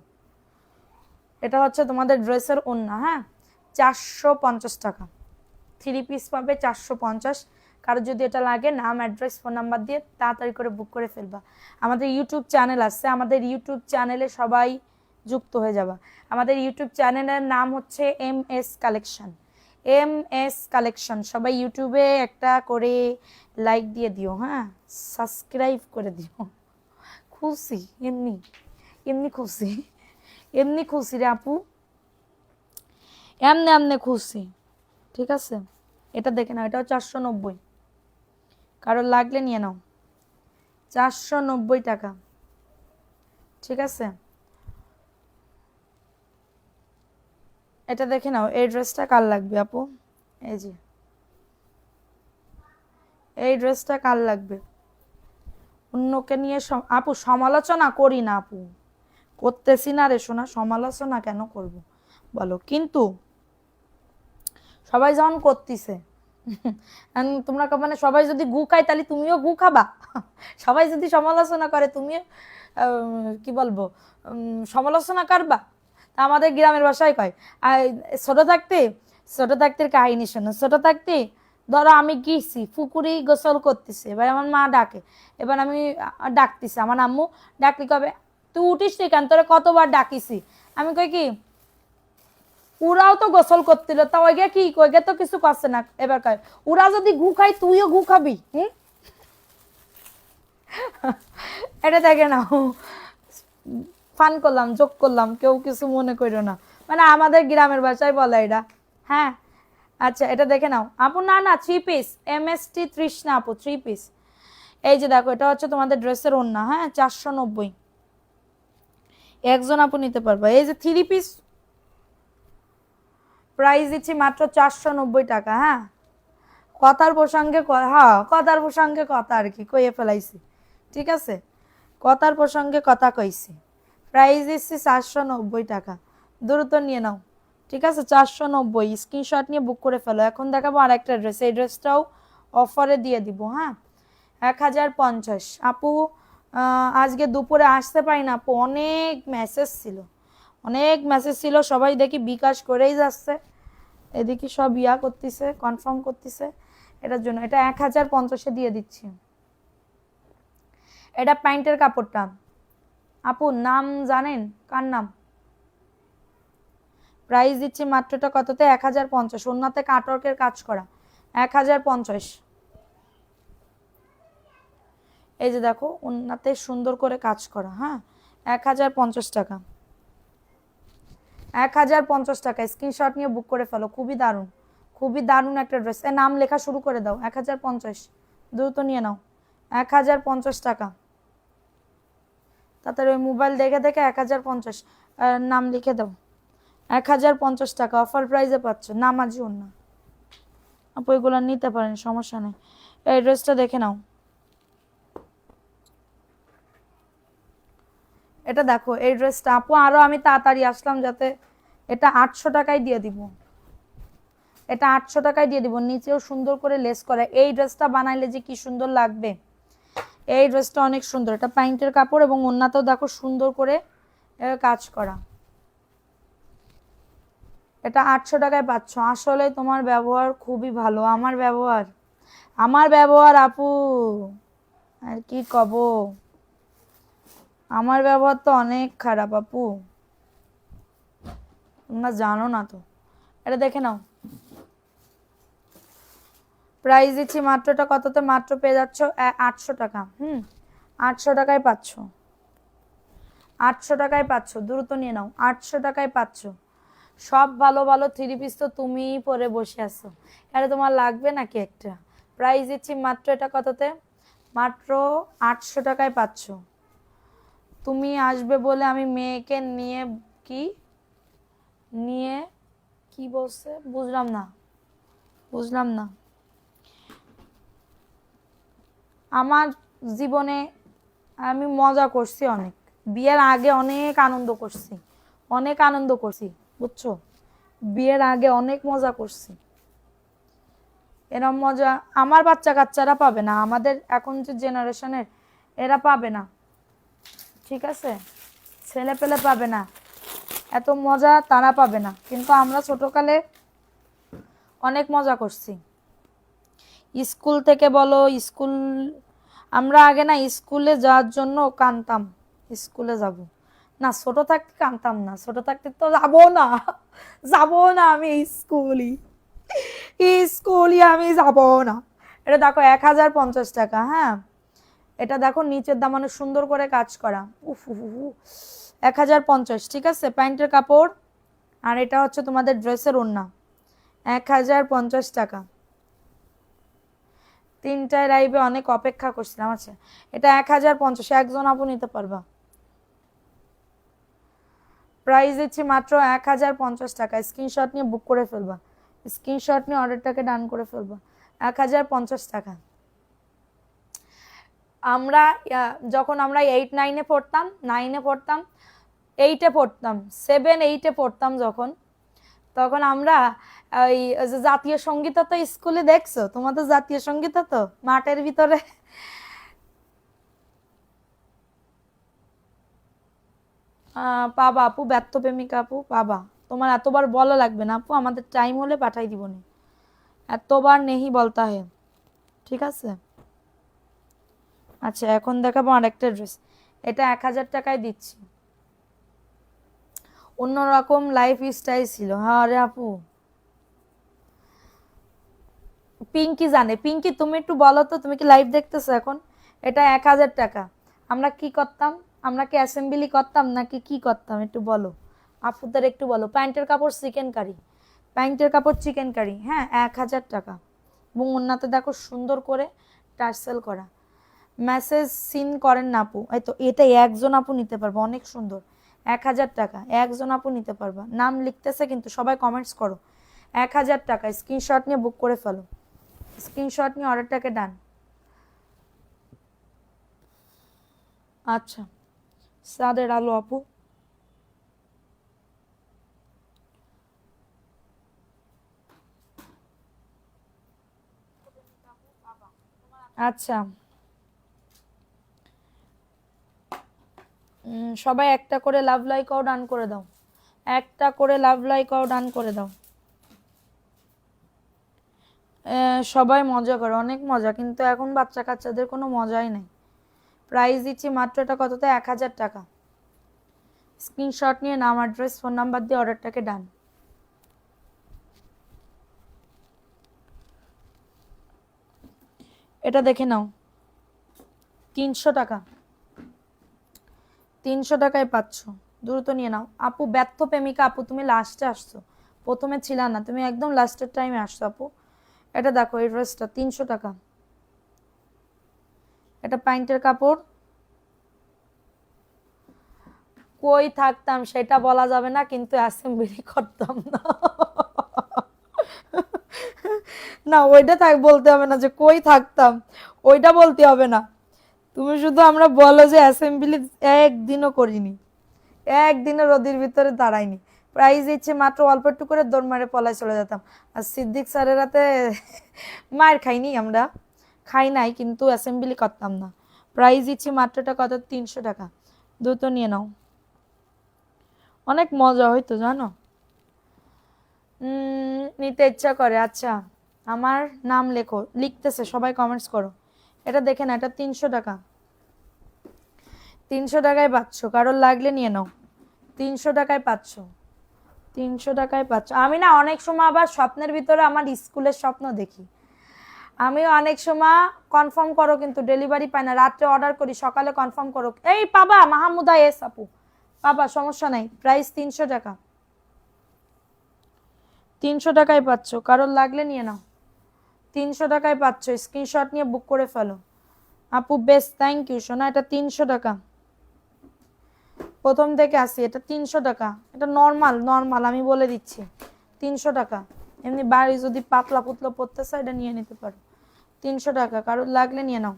এটা হচ্ছে তোমাদের ড্রেসের ওড়না, হ্যাঁ, 450 টাকা। 3 পিস পাবে 450। কারো যদি এটা লাগে, নাম, অ্যাড্রেস, ফোন নাম্বার দিয়ে তাড়াতাড়ি করে বুক করে ফেলবা। আমাদের ইউটিউব চ্যানেল আছে, আমাদের ইউটিউব চ্যানেলে সবাই যুক্ত হয়ে যাবা। আমাদের ইউটিউব চ্যানেলের নাম হচ্ছে MS কালেকশন, MS কালেকশন। সবাই ইউটিউবে একটা করে লাইক দিয়ে দিও, হ্যাঁ, সাবস্ক্রাইব করে দিও। খুশি, এমনি এমনি খুশি, এমনি খুশি রে আপু, এমনি এমনি খুশি, ঠিক আছে। এটা দেখে নাও, এটাও 490, কারোর লাগলে নিয়ে নাও, 490 টাকা, ঠিক আছে। এটা দেখে নাও, এই ড্রেসটা কার লাগবে আপু? এই যে এই ড্রেসটা কার লাগবে? অন্যকে নিয়ে আপু সমালোচনা করি না আপু, করতেছি না রে সোনা, সমালোচনা কেন করব বলো? কিন্তু সবাই যখন করতেছে, তোমরা মানে সবাই যদি গু খায় তাহলে তুমিও গু খাবা। সবাই যদি সমালোচনা করে তুমিও কি বলবো, সমালোচনা করবা। তা আমাদের গ্রামের ভাষায় কয়, ছোট থাকতে, ছোট থাকতে কাহিনী শোনো, ছোট থাকতে ধরো আমি গিয়েছি পুকুরে গোসল করতেছি, এবার আমার মা ডাকে, এবার আমি ডাকতেছি, আমার আম্মু ডাকলি কবে, তুই উঠিস নি কেন, তোরা কতবার ডাকিছি। আমি কই কি, ওরাও তো গোসল করছিল, তা ওইগে কি, ওইগে তো কিছু করছে না। এবার কয়, ওরা যদি ঘু খায় তুইও ঘু খাবি। এটা দেখে নাও, ফান করলাম, যোগ করলাম, কেউ কিছু মনে করো না, মানে আমাদের গ্রামের ভাষায় বলে এটা, হ্যাঁ। আচ্ছা, এটা দেখে নাও আপু, না না 3 পিস, MST তৃষ্ণা আপু 3 পিস। এই যে দেখো, এটা হচ্ছে তোমাদের ড্রেসের ওড়না, হ্যাঁ, 490, একজন আপু নিতে পারবা। এই যে 3 পিস, প্রাইস দিচ্ছি মাত্র 490 টাকা, হ্যাঁ। কথার প্রসঙ্গে, হ্যাঁ, কথার প্রসঙ্গে কথা আর কি কইয়ে ফেলাইছি, ঠিক আছে, কথার প্রসঙ্গে কথা কইছি। প্রাইস দিচ্ছি 490 টাকা, দ্রুত নিয়ে নাও, ঠিক আছে। 490, স্ক্রিনশট নিয়ে বুক করে ফেলো। এখন দেখাবো আর একটা ড্রেস, এই ড্রেসটাও অফারে দিয়ে দিব, হ্যাঁ, 1050 আপু। আজকে দুপুরে আসতে পারি না আপু, অনেক মেসেজ ছিল, অনেক মেসেজ ছিল, সবাই দেখি বিকাশ করেই যাচ্ছে, এদিকে সব ইয়া করতেছে, কনফার্ম করতেছে, এটার জন্য এটা 1050-এ দিয়ে দিচ্ছি। এটা প্যান্টের কাপড়টা আপু, নাম জানেন কার নাম? প্রাইস দিচ্ছি মাত্রটা কততে, 1050, ওন্নাতে কাটওয়ার্কের কাজ করা, 1050। এই যে দেখো, ওন্নাতে সুন্দর করে কাজ করা, হ্যাঁ, 1050 টাকা, 1050 টাকা। স্ক্রিনশট নিয়ে বুক করে ফেলো, খুবই দারুণ, খুবই দারুণ একটা ড্রেস। নাম লেখা শুরু করে দাও, 1050, দ্রুত নিয়ে নাও, 1050 টাকা। তাড়াতাড়ি ওই মোবাইল দেখে দেখে 1050 নাম লিখে দাও, 1050 টাকা অফার প্রাইসে পাচ্ছ, নামাজি ওন্না আপু, এগুলো নিতে পারেন, সমস্যা নেই। এই ড্রেসটা দেখে নাও, এটা দেখো, এই ড্রেসটা আপু, আরো আমি তাড়াতাড়ি আসলাম যাতে, এটা 800 টাকায় দিয়ে দিব, এটা 800 টাকায় দিয়ে দিব, নিচেও সুন্দর করে লেস করা। এই ড্রেসটা বানাইলে যে কি সুন্দর লাগবে, এই ড্রেসটা অনেক সুন্দর। এটা প্যান্টের কাপড় এবং ওন্নাতেও দেখো সুন্দর করে কাজ করা। এটা 800 টাকায় পাচ্ছ। আসলে তোমার ব্যবহার খুবই ভালো, আমার ব্যবহার, আমার ব্যবহার আপু আর কি কব, আমার ব্যবহার তো অনেক খারাপ আপু, তোমরা জানো না তো। এটা দেখে নাও, প্রাইস দিচ্ছি মাত্রটা কততে, মাত্র পেয়ে যাচ্ছ 800 টাকা, 800 টাকায় পাচ্ছ, 800 টাকায় পাচ্ছ, দ্রুত নিয়ে নাও, 800 টাকায় পাচ্ছ। সব ভালো ভালো 3 পিস তো তুমিই পরে বসে আছো, আরে তোমার লাগবে নাকি একটা? প্রাইস দিচ্ছি মাত্র এটা কততে, মাত্র 800 টাকায় পাচ্ছ। তুমি আসবে বলে আমি মেয়েকে নিয়ে কি নিয়ে কি বলছে বুঝলাম না। আমার জীবনে আমি মজা করছি অনেক, বিয়ের আগে অনেক আনন্দ করছি বুঝছো, বিয়ের আগে অনেক মজা করছি। এরম মজা আমার বাচ্চা কাচ্চারা পাবে না, আমাদের এখন যে জেনারেশনের এরা পাবে না, ঠিক আছে? ছেলে পেলে পাবে না, এত মজা তারা পাবে না, কিন্তু আমরা ছোটকালে অনেক মজা করছি। স্কুল থেকে বলো, আমরা আগে না স্কুলে যাওয়ার জন্য কাঁদতাম, স্কুলে যাব না, ছোট থাকতে কাঁদতাম না, ছোট থাকতে তো যাবো না আমি স্কুলই আমি যাব না। এটা দেখো 1050 টাকা, হ্যাঁ এটা দেখো নিচের দাম অনেক সুন্দর করে কাজ করা, 1050, ঠিক আছে? প্যান্টের কাপড়, আর এটা হচ্ছে তোমাদের ড্রেসের ওড়না, 1050 টাকা। তিনটায় লাইভে অনেক অপেক্ষা করছিলাম। আচ্ছা এটা 1050, একজন আপু নিতে পারবা, প্রাইস দিচ্ছি মাত্র 1050 টাকা। স্ক্রিনশট নিয়ে বুক করে ফেলবা, স্ক্রিনশট নিয়ে অর্ডারটাকে ডান করে ফেলবা। 1050 টাকা। আমরা যখন আমরা 8-9-এ পড়তাম, 8-এ পড়তাম, 7-8-এ পড়তাম যখন, তখন আমরা ওই যে জাতীয় সঙ্গীত তো স্কুলে দেখছো, তোমাদের জাতীয় সঙ্গীত তো মাঠের ভিতরে পাবা আপু, ব্যর্থ প্রেমিকা আপু পাবা, তোমার এতবার বলা লাগবে না আপু, আমাদের টাইম হলে পাঠাই দিব নি, এতবার নেহি বলতা হে, ঠিক আছে? আচ্ছা এখন দেখাবো আরেকটা ড্রেস, এটা 1000 টাকায় দিচ্ছি, অন্যরকম লাইফ স্টাইল ছিল। হ্যাঁ রে আপু, পিঙ্কি জানে। পিঙ্কি তুমি একটু বলো তো, তুমি কি লাইভ দেখতেছো এখন? এটা 1000 টাকা। আমরা কি করতাম, আমরা কি অ্যাসেম্বলি করতাম নাকি কি করতাম একটু বলো, আপুদের একটু বলো। প্যান্টের কাপড় চিকেন কারি, প্যান্টের কাপড় চিকেন কারি, হ্যাঁ 1000 টাকা। এবং ওন্নাতে দেখো সুন্দর করে টার্সেল করা, মেসেজ সিন করেন না আপু, এই তো এটা একজন আপু নিতে পারবো, অনেক সুন্দর, 1000 টাকা, একজন আপু নিতে পারবা। নাম লিখতেছে কিন্তু, সবাই কমেন্টস করো। 1000 টাকা, স্ক্রিনশট নিয়ে বুক করে ফেলো, স্ক্রিনশট নিয়ে অর্ডারটাকে ডান। আচ্ছা সাদের আলো আপু, আচ্ছা সবাই একটা করে লাভ লাইক আও ডান করে দাও, একটা করে লাভ লাইক আও ডান করে দাও। সবাই মজা করে, অনেক মজা, কিন্তু এখন বাচ্চা কাচ্চাদের কোনো মজাই নেই। প্রাইস দিচ্ছি মাত্র, এটা কততে, 1000 টাকা। স্ক্রিনশট নিয়ে নাম, অ্যাড্রেস, ফোন নাম্বার দিয়ে অর্ডারটাকে ডান। এটা দেখে নাও, 300 টাকা, 300 টাকায় পাচ্ছ, দ্রুত নিয়ে নাও আপু। ব্যর্থ প্রেমিকা আপু, তুমি লাস্টে আসছো, প্রথমে ছিল না, তুমি একদম লাস্টের টাইমে আসছো আপু। এটা দেখো এই ড্রেসটা 300 টাকা, এটা প্যান্টের কাপড়। কই থাকতাম সেটা বলা যাবে না, কিন্তু অ্যাসেম্বলি করতাম না না ওইটা বলতে হবে না যে কই থাকতাম, ওইটা বলতে হবে না, তুমি শুধু আমরা বলো যে অ্যাসেম্বলি একদিনও করিনি, একদিনও রোদের ভিতরে দাঁড়াইনি। প্রাইজ দিচ্ছে মাত্র, অল্প একটু করে দৌড় মারে পলায় চলে যেতাম। আর সিদ্দিক স্যারের হাতে মার খাইনি আমরা, খাই নাই, কিন্তু অ্যাসেম্বলি করতাম না। প্রাইজ দিচ্ছি মাত্রটা কত, 300 টাকা, দ্রুত নিয়ে নাও, অনেক মজা হইতো জানো, নিতে ইচ্ছা করে। আচ্ছা আমার নাম লেখো, লিখতেছে সবাই, কমেন্টস করো। এটা দেখে না, এটা 300 টাকা, 300 টাকায় পাচ্ছ, কারোর লাগলে নিয়ে নাও, 300 টাকায় পাচ্ছ, 300 টাকায় পাচ্ছ। আমি না অনেক সময় আবার স্বপ্নের ভিতরে আমার স্কুলের স্বপ্ন দেখি, আমি অনেক সময়, কনফার্ম করো কিন্তু ডেলিভারি পাই না, রাত্রে অর্ডার করি, সকালে কনফার্ম করো। এই পাবা মাহমুদা এস আপু, পাবা, সমস্যা নাই। প্রাইস 300 টাকা, 300 টাকায় পাচ্ছ, কারোর লাগলে নিয়ে নাও, 300 টাকায় পাচ্ছ, স্ক্রিনশট নিয়ে বুক করে ফেলো আপু। বেস্ট, থ্যাংক ইউ সোনা, এটা 300 টাকা। প্রথম থেকে আসি, এটা 300 টাকা, এটা নর্মাল নর্মাল আমি বলে দিচ্ছি 300 টাকা। এমনি বাড়ি যদি পাতলা পুতলা পড়তে চাই এটা নিয়ে নিতে পারো, 300 টাকা। কারোর লাগলে নিয়ে নাও,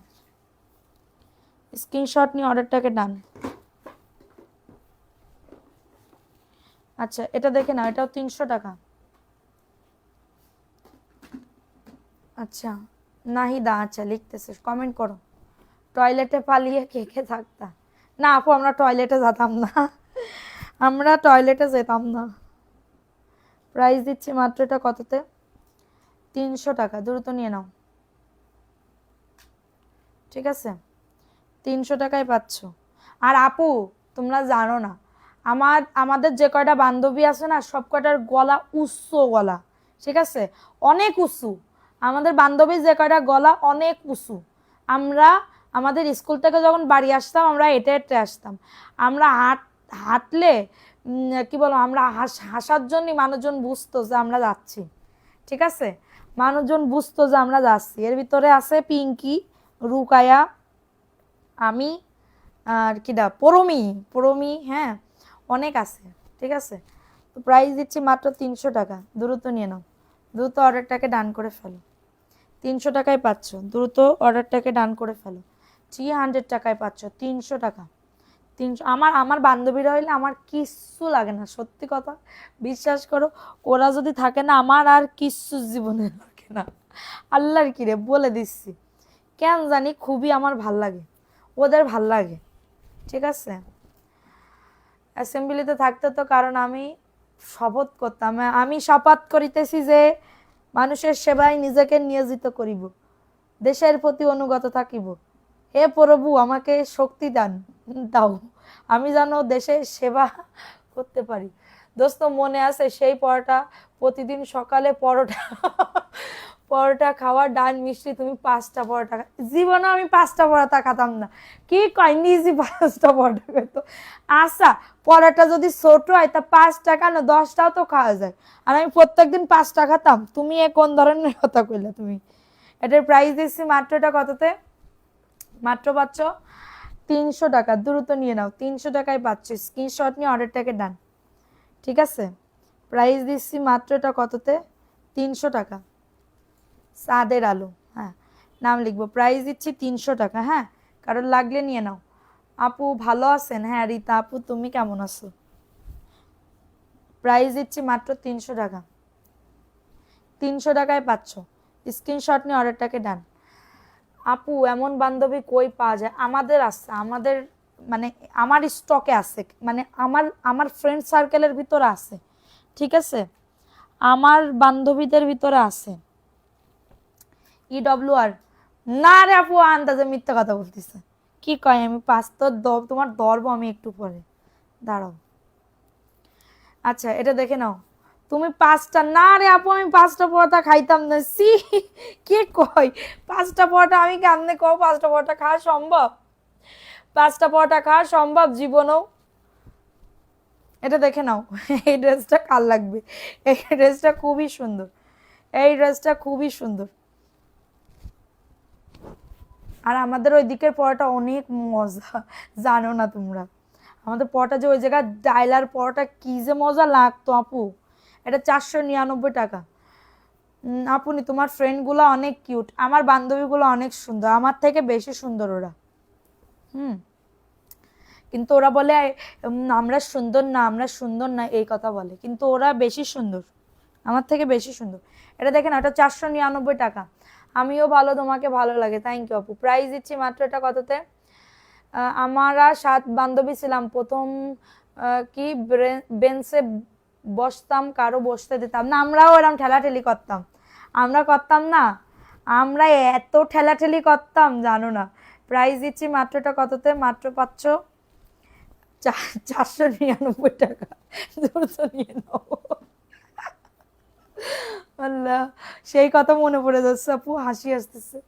স্ক্রিনশট নিয়ে অর্ডারটাকে ডান। আচ্ছা এটা দেখে নাও, এটাও 300 টাকা। আচ্ছা নাহিদা, আচ্ছা লিখতেছে, কমেন্ট করো। টয়লেটে পালিয়ে কে কে থাকতা? না আপু আমরা টয়লেটে যেতাম না, আমরা টয়লেটে যেতাম না। প্রাইস দিচ্ছি মাত্র এটা কততে? 300 টাকা, দ্রুত নিয়ে নাও, ঠিক আছে? 300 টাকায় পাচ্ছ। আর আপু তোমরা জানো না, আমাদের যে কয়টা বান্ধবী আছে না, সব কয়টার গলা উঁচু গলা, ঠিক আছে, অনেক উঁচু। আমাদের বান্ধবীর যে কয়টা গলা অনেক উঁচু। আমরা আমাদের স্কুল থেকে যখন বাড়ি আসতাম আমরা হেঁটে হেঁটে আসতাম। আমরা হাঁটলে কি বলো, আমরা হাসার জন্যই মানুষজন বুঝতো যে আমরা যাচ্ছি, ঠিক আছে, মানুষজন বুঝতো যে আমরা যাচ্ছি। এর ভিতরে আছে পিঙ্কি, রুকায়া, আমি, আর কিডা পরমি, পরমি, হ্যাঁ অনেক আছে, ঠিক আছে। তো প্রাইস দিচ্ছি মাত্র 300 টাকা, দ্রুত নিয়ে নাও, দ্রুত অর্ডারটাকে ডান করে ফেলো। 300 টাকায় পাচ্ছ, দ্রুত অর্ডারটাকে ডান করে ফেলো। 300 টাকায় পাচ্ছ, 300 টাকা। 300। আমার আমার বান্ধবীরা হইলে আমার কিচ্ছু লাগে না, সত্যি কথা বিশ্বাস করো, ওরা যদি থাকে না আমার আর কিচ্ছু জীবনে লাগে না। আল্লাহর কিরে বলে দিচ্ছি, কেন জানি খুবই আমার ভাল লাগে, ওদের ভাল লাগে, ঠিক আছে। অ্যাসেম্বলিতে থাকতে তো, কারণ আমি শপথ করতাম, আমি শপথ করিতেছি যে মানুষের সেবায় নিজেকে নিয়োজিত করিব, দেশের প্রতি অনুগত থাকিব। হে প্রভু আমাকে শক্তি দাও, আমি যেন দেশের সেবা করতে পারি। দোস্ত মনে আছে সেই পরোটা, প্রতিদিন সকালে পরোটা পরোটা খাওয়া, ডাল মিষ্টি, তুমি 5টা পরোটা, জীবনে আমি 5টা পরোটা খাতাম না। কি কয় নিজে 5টা পরোটা খেতো। আচ্ছা পরোটা যদি ছোট হয় তা 5 টাকা না 10টাও তো খাওয়া যায়, আর আমি প্রত্যেকদিন 5টা খাতাম। তুমি এ কোন ধরনের কথা কইলে তুমি? এটার প্রাইস দিচ্ছি মাত্র, এটা কততে মাত্র পাচ্ছ? 300 টাকা, দ্রুত নিয়ে নাও, 300 টাকায় পাচ্ছ। স্ক্রিনশট নিয়ে অর্ডারটাকে ডান, ঠিক আছে। প্রাইস দিচ্ছি মাত্র এটা কততে? 300 টাকা। সাদের আলু, হ্যাঁ নাম লিখবো, প্রাইস দিচ্ছি 300 টাকা। হ্যাঁ কারণ লাগলে নিয়ে নাও। আপু ভালো আছেন? হ্যাঁ রীতা আপু তুমি কেমন আছো? প্রাইস দিচ্ছি মাত্র 300 টাকা, 300 টাকায় পাচ্ছ। স্ক্রিনশট নিয়ে অর্ডারটাকে ডান। আপু এমন বান্ধবী কই পাওয়া যায়? আমাদের আছে, আমাদের মানে আমার স্টকে আছে, মানে আমার ফ্রেন্ড সার্কেলের ভিতরে আছে, ঠিক আছে, আমার বান্ধবীদের ভিতরে আছে। আর না রে আপু আন্দাজে মিথ্যা কথা বলতেছে, কি কয় আমি 5 তোমার ধরবো আমি একটু পরে, দাঁড়াও। আচ্ছা এটা দেখে নাও, তুমি 5টা, না রে আপু আমি 5টা পরোটা খাইতাম না, সি কে কয় 5টা পরোটা, আমি কেমনে কও 5টা পরোটা খাওয়া সম্ভব? 5টা পরোটা খাওয়া সম্ভব জীবনেও? এটা দেখে নাও, এই ড্রেসটা কার লাগবে, এই ড্রেসটা খুবই সুন্দর, এই ড্রেসটা খুবই সুন্দর। আর আমাদের ওই দিকের পরোটা অনেক মজা, জানো না তোমরা, আমাদের পরোটা যে ওই জায়গায় ডাইলার পরোটা কি যে মজা লাগতো আপু। এটা 499 টাকা। আপনি তোমার ফ্রেন্ডগুলো অনেক কিউট, আমার বান্ধবীগুলো অনেক সুন্দর, আমার থেকে বেশি সুন্দর ওরা। হুম কিন্তু ওরা বলে আমরা সুন্দর না, আমরা সুন্দর না, এই কথা বলে, কিন্তু ওরা বেশি সুন্দর, আমার থেকে বেশি সুন্দর। এটা দেখেন, এটা 499 টাকা। আমিও ভালো, তোমাকে ভালো লাগে, থ্যাংক ইউ আপু। প্রাইস দিচ্ছি মাত্র এটা কততে? আমরা 7 বান্ধবী ছিলাম, প্রথম কি বেঞ্চে বসতাম, কারো বসতে দিতাম না। আমরাও এরকম ঠেলাঠেলি করতাম, আমরা করতাম না, আমরা এত ঠেলাঠেলি করতাম জানো না। প্রাইস দিচ্ছি মাত্র এটা কততে? মাত্র পাচ্ছ 499 টাকা, দ্রুত নিয়ে নাও। আল্লাহ সেই কথা মনে পড়ে যাচ্ছে আপু, হাসি আসতেছে।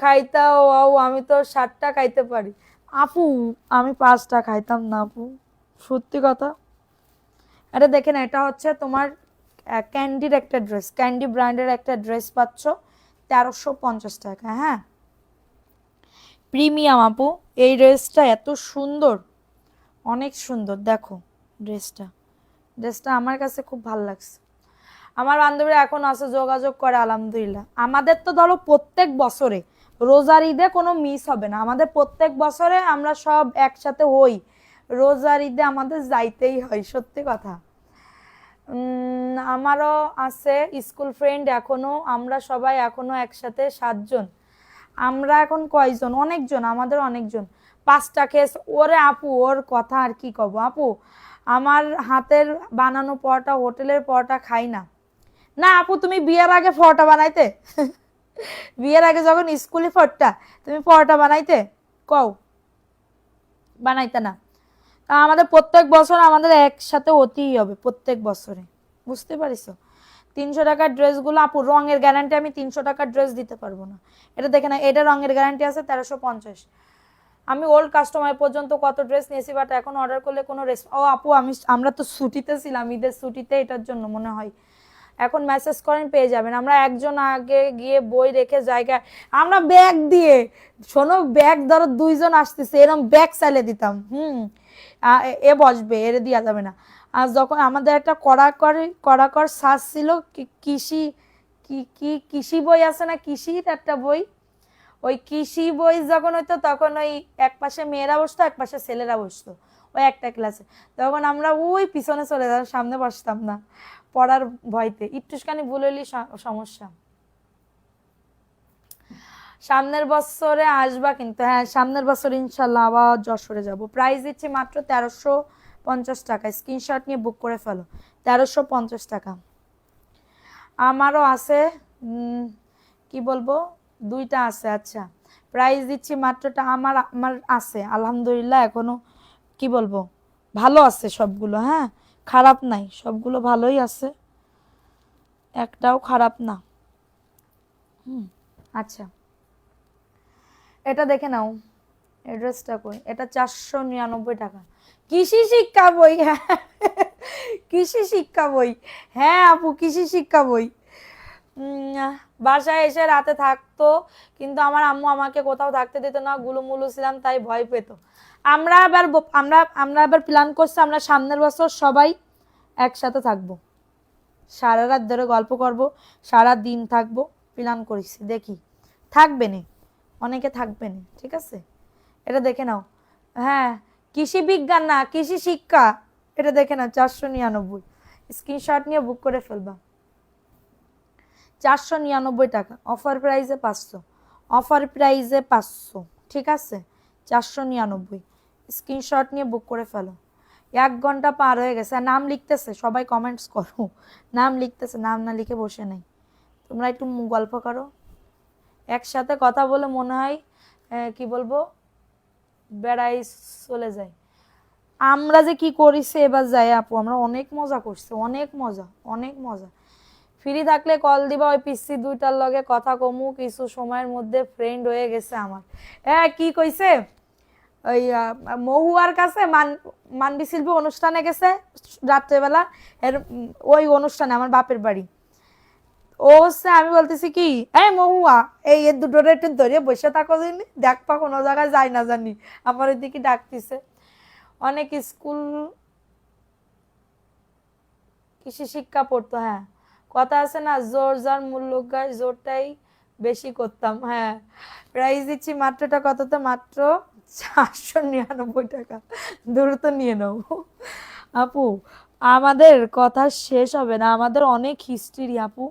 খাইতাও আমি তো 7টা খাইতে পারি আপু, আমি 5টা খাইতাম না আপু, সত্যি কথা। এটা দেখে না, এটা হচ্ছে তোমার ক্যান্ডির একটা ড্রেস, ক্যান্ডি ব্র্যান্ডের একটা ড্রেস পাচ্ছ 1350 টাকা। হ্যাঁ প্রিমিয়াম আপু, এই ড্রেসটা এত সুন্দর, অনেক সুন্দর, দেখো ড্রেসটা, ড্রেসটা আমার কাছে খুব ভালো লাগছে। আমার বান্ধবীরা এখন আছে, যোগাযোগ করে আলহামদুলিল্লাহ। আমাদের তো ধরো প্রত্যেক বছরে রোজার ঈদে কোনো মিস হবে না, আমাদের প্রত্যেক বছরে আমরা সব একসাথে হই, রোজার ঈদে আমাদের যাইতেই হয়, সত্যি কথা। আমারও আছে স্কুল ফ্রেন্ড এখনো, আমরা সবাই এখনো একসাথে 7 জন। আমরা এখন কয়জন, অনেকজন, আমাদের অনেকজন। 5টা কেস, ওরে আপু ওর কথা আর কি কব আপু, আমার হাতের বানানো পরোটা হোটেলের পরোটা খাই না। না আপু, তুমি বিয়ের আগে পরোটা বানাইতে? বিয়ের আগে যখন স্কুলে পড়তা তুমি পরোটা বানাইতে? কও বানাইতে না। তা আমাদের প্রত্যেক বছর আমাদের একসাথে হতেই হবে, প্রত্যেক বছরে, বুঝতে পারিস? 300 টাকার ড্রেসগুলো আপু রঙের গ্যারান্টি আমি 300 টাকার ড্রেস দিতে পারবো না। এটা দেখে না, এটা রঙের গ্যারান্টি আছে 1350। আমি ওল্ড কাস্টমার পর্যন্ত কত ড্রেস নিয়েছি, বাট এখন অর্ডার করলে কোনো ও আপু আমরা তো ছুটিতে ছিলাম, ঈদের ছুটিতে, এটার জন্য মনে হয়। এখন মেসেজ করেন পেয়ে যাবেন। আমরা একজন আগে গিয়ে বই রেখে জায়গায় আমরা ব্যাগ দিয়ে, শোনো ব্যাগ ধরো 2 জন আসতেছে এরকম ব্যাগ চাইলে দিতাম, এ বসবে, এর দেওয়া যাবে না। আর যখন আমাদের একটা কড়াকড় সাজ ছিল, কৃষি কৃষি বই আছে না, কৃষির একটা বই, ওই কৃষি বই যখন হইতো তখন ওই এক পাশে মেয়েরা বসতো এক পাশে ছেলেরা বসতো, ওই একটা ক্লাসে। তখন আমরা ওই পিছনে চলে যেতাম, সামনে বসতাম না পড়ার ভয়তে, একটুখানি ভুল হইলেই সমস্যা। সামনের বছরে আসবা কিন্তু, হ্যাঁ সামনের বছর ইনশাল্লাহ আবার যশোরে যাব। প্রাইস দিচ্ছি মাত্র 1350 টাকা, স্ক্রিনশট নিয়ে বুক করে ফেলো, 1350 টাকা। আমারও আছে, কি বলবো, 2টা আছে। আচ্ছা প্রাইস দিচ্ছি মাত্রটা, আমার আমার আছে আলহামদুলিল্লাহ এখনো, কি বলবো, ভালো আছে সবগুলো, হ্যাঁ খারাপ নাই, সবগুলো ভালোই আছে, একটাও খারাপ না। আচ্ছা এটা দেখে নাও, এড্রেসটা কই, এটা 499 টাকা। কৃষি শিক্ষা বই, হ্যাঁ কৃষি শিক্ষা বই, হ্যাঁ আপু কৃষি শিক্ষা বই। বাসায় এসে রাতে থাকতো, কিন্তু আমার আম্মু আমাকে কোথাও থাকতে দিত না, গুলুমুলু ছিলাম তাই ভয় পেত। আমরা এবার প্ল্যান করছি, আমরা সামনের বছর সবাই একসাথে থাকবো, সারা রাত ধরে গল্প করব, সারা দিন থাকবো, প্ল্যান করেছি, দেখি থাকবে না, অনেকে থাকবে না, ঠিক আছে। এটা দেখে নাও, হ্যাঁ কৃষি বিজ্ঞান না কৃষি শিক্ষা, এটা দেখে নাও 499, স্ক্রিনশট নিয়ে বুক করে ফেলবা। 499 টাকা, অফার প্রাইসে 500, অফার প্রাইসে 500, ঠিক আছে 499, স্ক্রিনশট নিয়ে বুক করে ফেলো। 1 ঘন্টা পার হয়ে গেছে, আর নাম লিখতেছে, সবাই কমেন্টস করো, নাম লিখতেছে, নাম না লিখে বসে নেই, তোমরা একটু গল্প করো, একসাথে কথা বলে মনে হয় কি বলবো, বেড়াই চলে যায়। আমরা যে কি করিছে এবার যাই আপু, আমরা অনেক মজা করছি, অনেক মজা, অনেক মজা। ফ্রি থাকলে কল দিবা, ওই পিসি 2টার লগে কথা কমু, কিছু সময়ের মধ্যে ফ্রেন্ড হয়ে গেছে আমার। কি কইছে, ওই মহুয়ার কাছে মানবি শিল্পী অনুষ্ঠানে গেছে রাত্রেবেলা, এর ওই অনুষ্ঠানে আমার বাপের বাড়ি, ও হচ্ছে, আমি বলতেছি কি এই মহুয়া, এই এর দুটোরে একটু ধরে বসে থাকো, জানি দেখবা কোনো জায়গায় যাই না জানি, আমার ওইদিকে ডাকতেছে। অনেক স্কুল কৃষি শিক্ষা পড়তো, হ্যাঁ কথা আছে না, জোর যার মূল্য গায়, জোরটাই বেশি করতাম, হ্যাঁ। প্রাইস দিচ্ছি মাত্রটা কততে, মাত্র 499 টাকা, দ্রুত নিয়ে নাও আপু। আমাদের কথা শেষ হবে না, আমাদের অনেক হিস্ট্রি আপু,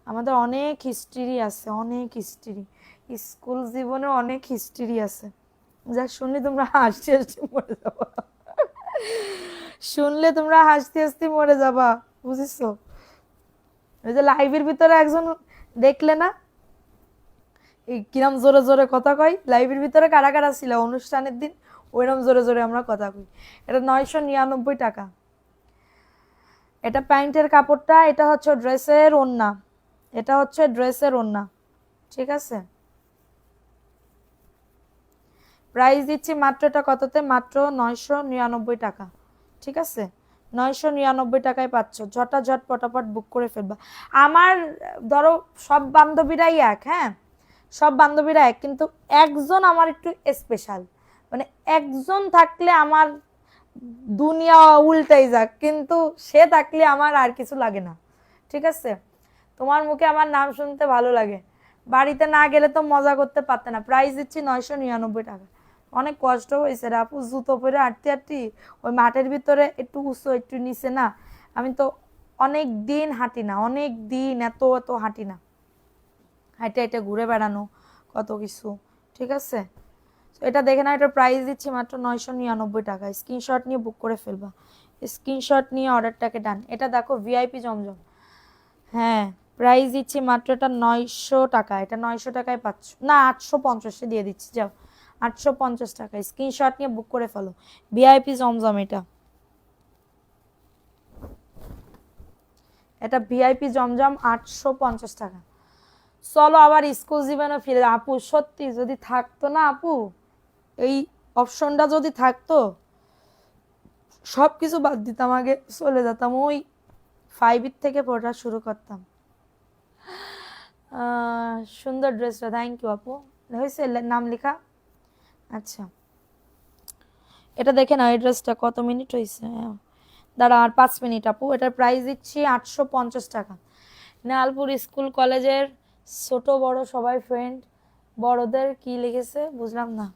আমাদের অনেক হিস্ট্রি আছে, অনেক হিস্ট্রি, স্কুল জীবনে অনেক হিস্ট্রি আছে, যা শুনলে তোমরা হাসতে হাসতে মরে যাবা, শুনলে তোমরা হাসতে হাসতে মরে যাবা, বুঝেছো? ওই যে লাইভের ভিতরে একজন দেখলে না, এই কিরম জোরে জোরে কথা কয়, লাইভের ভিতরে কারা কারা ছিল অনুষ্ঠানের দিন, ওইরকম জোরে জোরে আমরা কথা কই। এটা 999 টাকা, এটা প্যান্টের কাপড়টা, এটা হচ্ছে ড্রেসের ওড়না, এটা হচ্ছে ড্রেসের ওড়না, ঠিক আছে। প্রাইস দিচ্ছি মাত্র, এটা কততে, মাত্র 999 টাকা, ঠিক আছে 999 টাকায় পাচ্ছ, ঝটাঝট পটাপট বুক করে ফেলবা। আমার ধরো সব বান্ধবীরাই এক, হ্যাঁ সব বান্ধবীরা এক, কিন্তু একজন আমার একটু স্পেশাল, মানে একজন থাকলে আমার দুনিয়া উল্টাই যাক, কিন্তু সে থাকলে আমার আর কিছু লাগে না, ঠিক আছে? তোমার মুখে আমার নাম শুনতে ভালো লাগে। বাড়িতে না গেলে তো মজা করতে পারতে না। প্রাইস দিচ্ছি 999 টাকা। অনেক কষ্ট হয়েছে রে আপু, জুতো পরে হাঁটতে হাঁটতে ওই মাঠের ভিতরে একটু উঁচু একটু নিচে না, আমি তো অনেক দিন হাঁটি না, অনেক দিন এত এত হাঁটি না, হাঁটে হাঁটে ঘুরে বেড়ানো কত কিছু, ঠিক আছে? এটা দেখে না, এটা প্রাইস দিচ্ছি মাত্র 999 টাকা। স্ক্রিনশট নিয়ে বুক করে ফেলবা, স্ক্রিনশট নিয়ে অর্ডারটাকে ডান। এটা দেখো ভিআইপি জমজম, হ্যাঁ প্রাইস দিচ্ছি মাত্র এটা 900 টাকা। এটা 900 টাকায় পাচ্ছ না, 850-এ দিয়ে দিচ্ছি, যাও 850 টাকা। স্ক্রিনশট নিয়ে বুক করে ফেলো, ভিআইপি জমজম। এটা এটা ভিআইপি জমজম 850 টাকা। চলো আবার স্কুল জীবনে ফিরে। আপু সত্যি যদি থাকতো না আপু, এই অপশনটা যদি থাকতো, সব কিছু বাদ দিতাম, আগে চলে যেতাম ওই 5 থেকে পড়া শুরু করতাম। সুন্দর ড্রেসটা, থ্যাংক ইউ আপু। হয়েছে নাম লেখা? আচ্ছা, এটা দেখে না এই ড্রেসটা কত মিনিট হয়েছে। দাঁড়া আর 5 মিনিট আপু। এটার প্রাইস দিচ্ছি 850 টাকা। নেহালপুর স্কুল কলেজের ছোট বড় সবাই ফ্রেন্ড। বড়দের কি লিখেছে বুঝলাম না।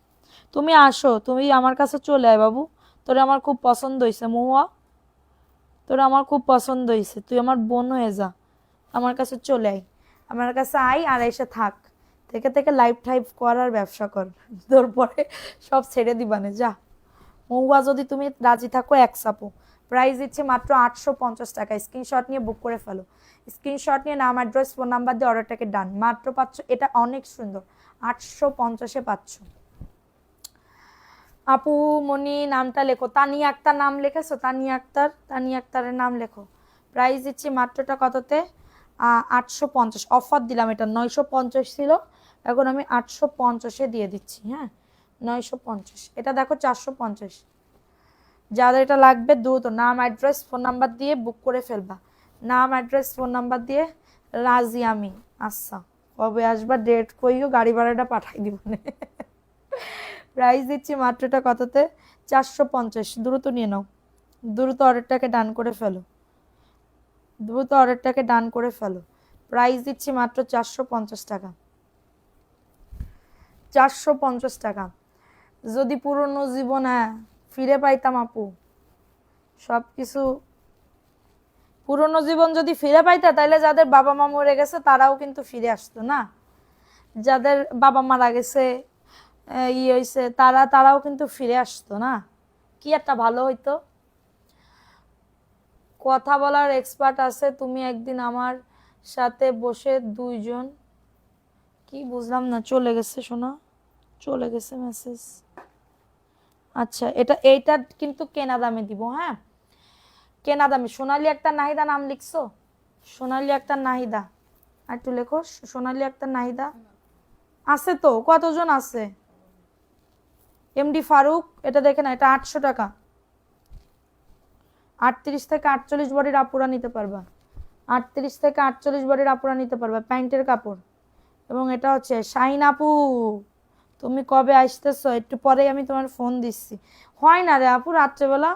তুমি আসো, তুমি আমার কাছে চলে আয় বাবু, তোরে আমার খুব পছন্দ হয়েছে মহুয়া, তোরে আমার খুব পছন্দ হয়েছে, তুই আমার বোন হয়ে যা, আমার কাছে চলে আয়, আমার কাছে আয় আর এসে থাক, থেকে থেকে লাইফ টাইপ কর আর ব্যবসা কর, তোর পরে সব ছেড়ে দিবানে যা। মহুয়া যদি তুমি রাজি থাকো এক সাপো। প্রাইস দিচ্ছে মাত্র 850 টাকা। স্ক্রিনশট নিয়ে বুক করে ফেলো, স্ক্রিনশট নিয়ে নাম অ্যাড্রেস ফোন নাম্বার দিয়ে অর্ডারটাকে ডান। মাত্র পাচ্ছ, এটা অনেক সুন্দর, 850-এ পাচ্ছ। আপু মনি নামটা লেখো, তানিয়া আক্তার নাম লিখেছো? তানিয়া আক্তার, তানিয়া আক্তারের নাম লেখো। প্রাইস দিচ্ছি মাত্রটা কততে? 850। অফার দিলাম, এটা 950 ছিল, এখন আমি 850-এ দিয়ে দিচ্ছি। হ্যাঁ 950। এটা দেখো 450। যাদের এটা লাগবে দ্রুত নাম অ্যাড্রেস ফোন নাম্বার দিয়ে বুক করে ফেলবা। নাম অ্যাড্রেস ফোন নাম্বার দিয়ে। রাজি আমি। আচ্ছা, কবে আসবা ডেট কইও, গাড়ি ভাড়াটা পাঠাই দিব। প্রাইস দিচ্ছি মাত্রটা কততে? 450। দ্রুত নিয়ে নাও, দ্রুত অর্ডারটাকে ডান করে ফেলো, দ্রুত অর্ডারটাকে ডান করে ফেলো। প্রাইস দিচ্ছি মাত্র 450 টাকা। 450 টাকা। যদি পুরনো জীবনে ফিরে পাইতাম আপু, সব কিছু পুরনো জীবন যদি ফিরে পাইতা, তাহলে যাদের বাবা মা মরে গেছে তারাও কিন্তু ফিরে আসতো না, যাদের বাবা মারা গেছে ই হয়েছে তারাও কিন্তু ফিরে আসতো না, কি একটা ভালো হইতো। কথা বলার এক্সপার্ট আছে, তুমি একদিন আমার সাথে বসে দুইজন, কি বুঝলাম না, চলে গেছে শোনা, চলে গেছে মেসেজ। আচ্ছা এইটা কিন্তু কেনা দামে দিব, হ্যাঁ কেনা দামে। সোনালী আক্তার নাহিদা নাম লিখছো? সোনালী আক্তার নাহিদা, আর একটু লেখো সোনালী আক্তার নাহিদা। আছে তো, কতজন আছে? এমডি ফারুক, এটা দেখে না, এটা 800 টাকা। 38 থেকে 48 বডির আপুরা নিতে পারবা, 38 থেকে 48 বডির আপুরা নিতে পারবা, প্যান্টের কাপড়। এবং এটা হচ্ছে শাইন আপু, তুমি কবে আসতেছো? একটু পরেই আমি তোমার ফোন দিচ্ছি। হয় না রে আপু, রাত্রেবেলা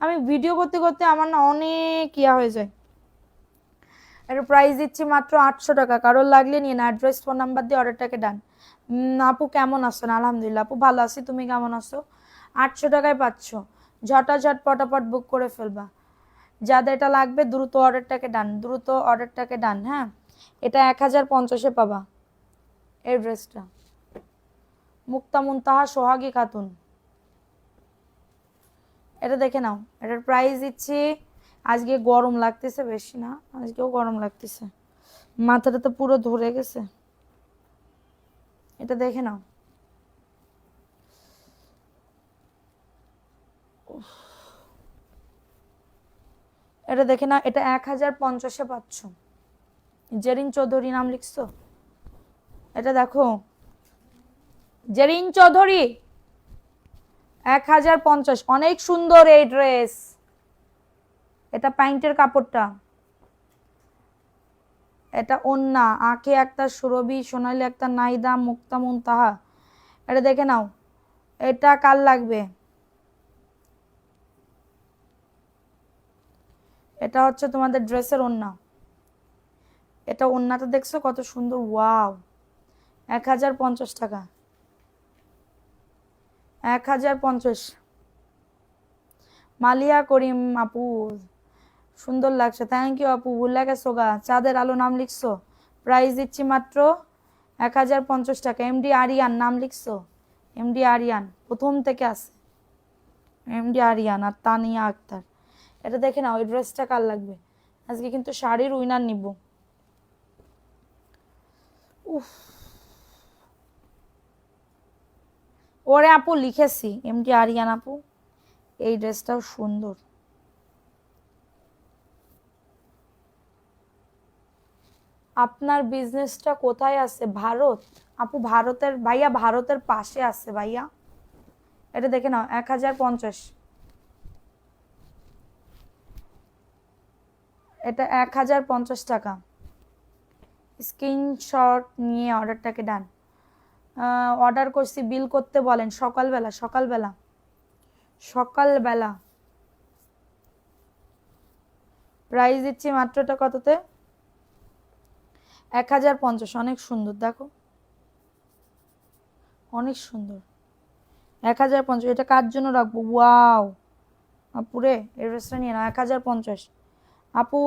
আমি ভিডিও করতে করতে আমার না অনেক ইয়া হয়ে যায়। এর প্রাইস দিচ্ছি মাত্র 800 টাকা। কারোর লাগলে নিয়ে না, অ্যাড্রেস ফোন নাম্বার দিয়ে অর্ডারটাকে ডান। আপু কেমন আছো? আলহামদুলিল্লাহ আপু ভালো আছি, তুমি কেমন আছো? 800 টাকায় পাচ্ছ, ঝটাঝট পটাপট বুক করে ফেলবা। যাদের এটা লাগবে দ্রুত অর্ডারটাকে ডান, দ্রুত অর্ডারটাকে ডান। হ্যাঁ এটা 1050-এ পাবা এই ড্রেসটা। মুক্তা মুনতাহা সোহাগী খাতুন, এটা দেখে নাও। এটার প্রাইস দিচ্ছি, আজকে গরম লাগতেছে বেশি না, আজকেও গরম লাগতেছে, মাথাটা তো পুরো ধরে গেছে। এটা দেখে নাও, এটা দেখে না, এটা 1050-এ পাচ্ছ। জেরিন চৌধুরী নাম লিখছো? এটা দেখো জেরিন চৌধুরী, 1050। অনেক সুন্দর এই ড্রেস, এটা প্যান্টের কাপড়টা, এটা ওন্না। আঁখি আক্তার, সুরভি, সোনালী আক্তার, নাহিদা, মুক্তা মুনতাহা, এটা দেখে নাও। এটা কার লাগবে? এটা হচ্ছে তোমাদের ড্রেসের ওড়না, এটা ওড়নাটা দেখছো কত সুন্দর, ওয়াও। 1050 টাকা, 1050। মালিয়া করিম আপু, সুন্দর লাগছে, থ্যাংক ইউ আপু। ভুলে গেছো গা, চাঁদের আলো নাম লিখছো, প্রাইস দিচ্ছি মাত্র 1050 টাকা। এমডি আরিয়ান নাম লিখছো, এমডি আরিয়ান প্রথম থেকে আছে, এমডি আরিয়ান আর তানিয়া আক্তার। এটা দেখে নাও, ওই ড্রেসটা কার লাগবে। আজকে কিন্তু শাড়ির উইনার নিব। উফ, ওরে আপু লিখেছি, এমডি আরিয়ান আপু, এই ড্রেসটাও সুন্দর। আপনার বিজনেসটা কোথায় আছে? ভারত আপু, ভারতের ভাইয়া, ভারতের পাশে আছে ভাইয়া। এটা দেখে নাও, 1050। এটা 1050 টাকা। স্ক্রিনশট নিয়ে অর্ডারটাকে ডান। অর্ডার করছি, বিল করতে বলেন। সকালবেলা, সকালবেলা, সকালবেলা। প্রাইস দিচ্ছি মাত্রটা কততে? 1050। অনেক সুন্দর, দেখো অনেক সুন্দর। 1050। এটা কার জন্য রাখবো? ওয়াও আপুরে, এই ড্রেসটা নিয়ে নাও, 1050। আপু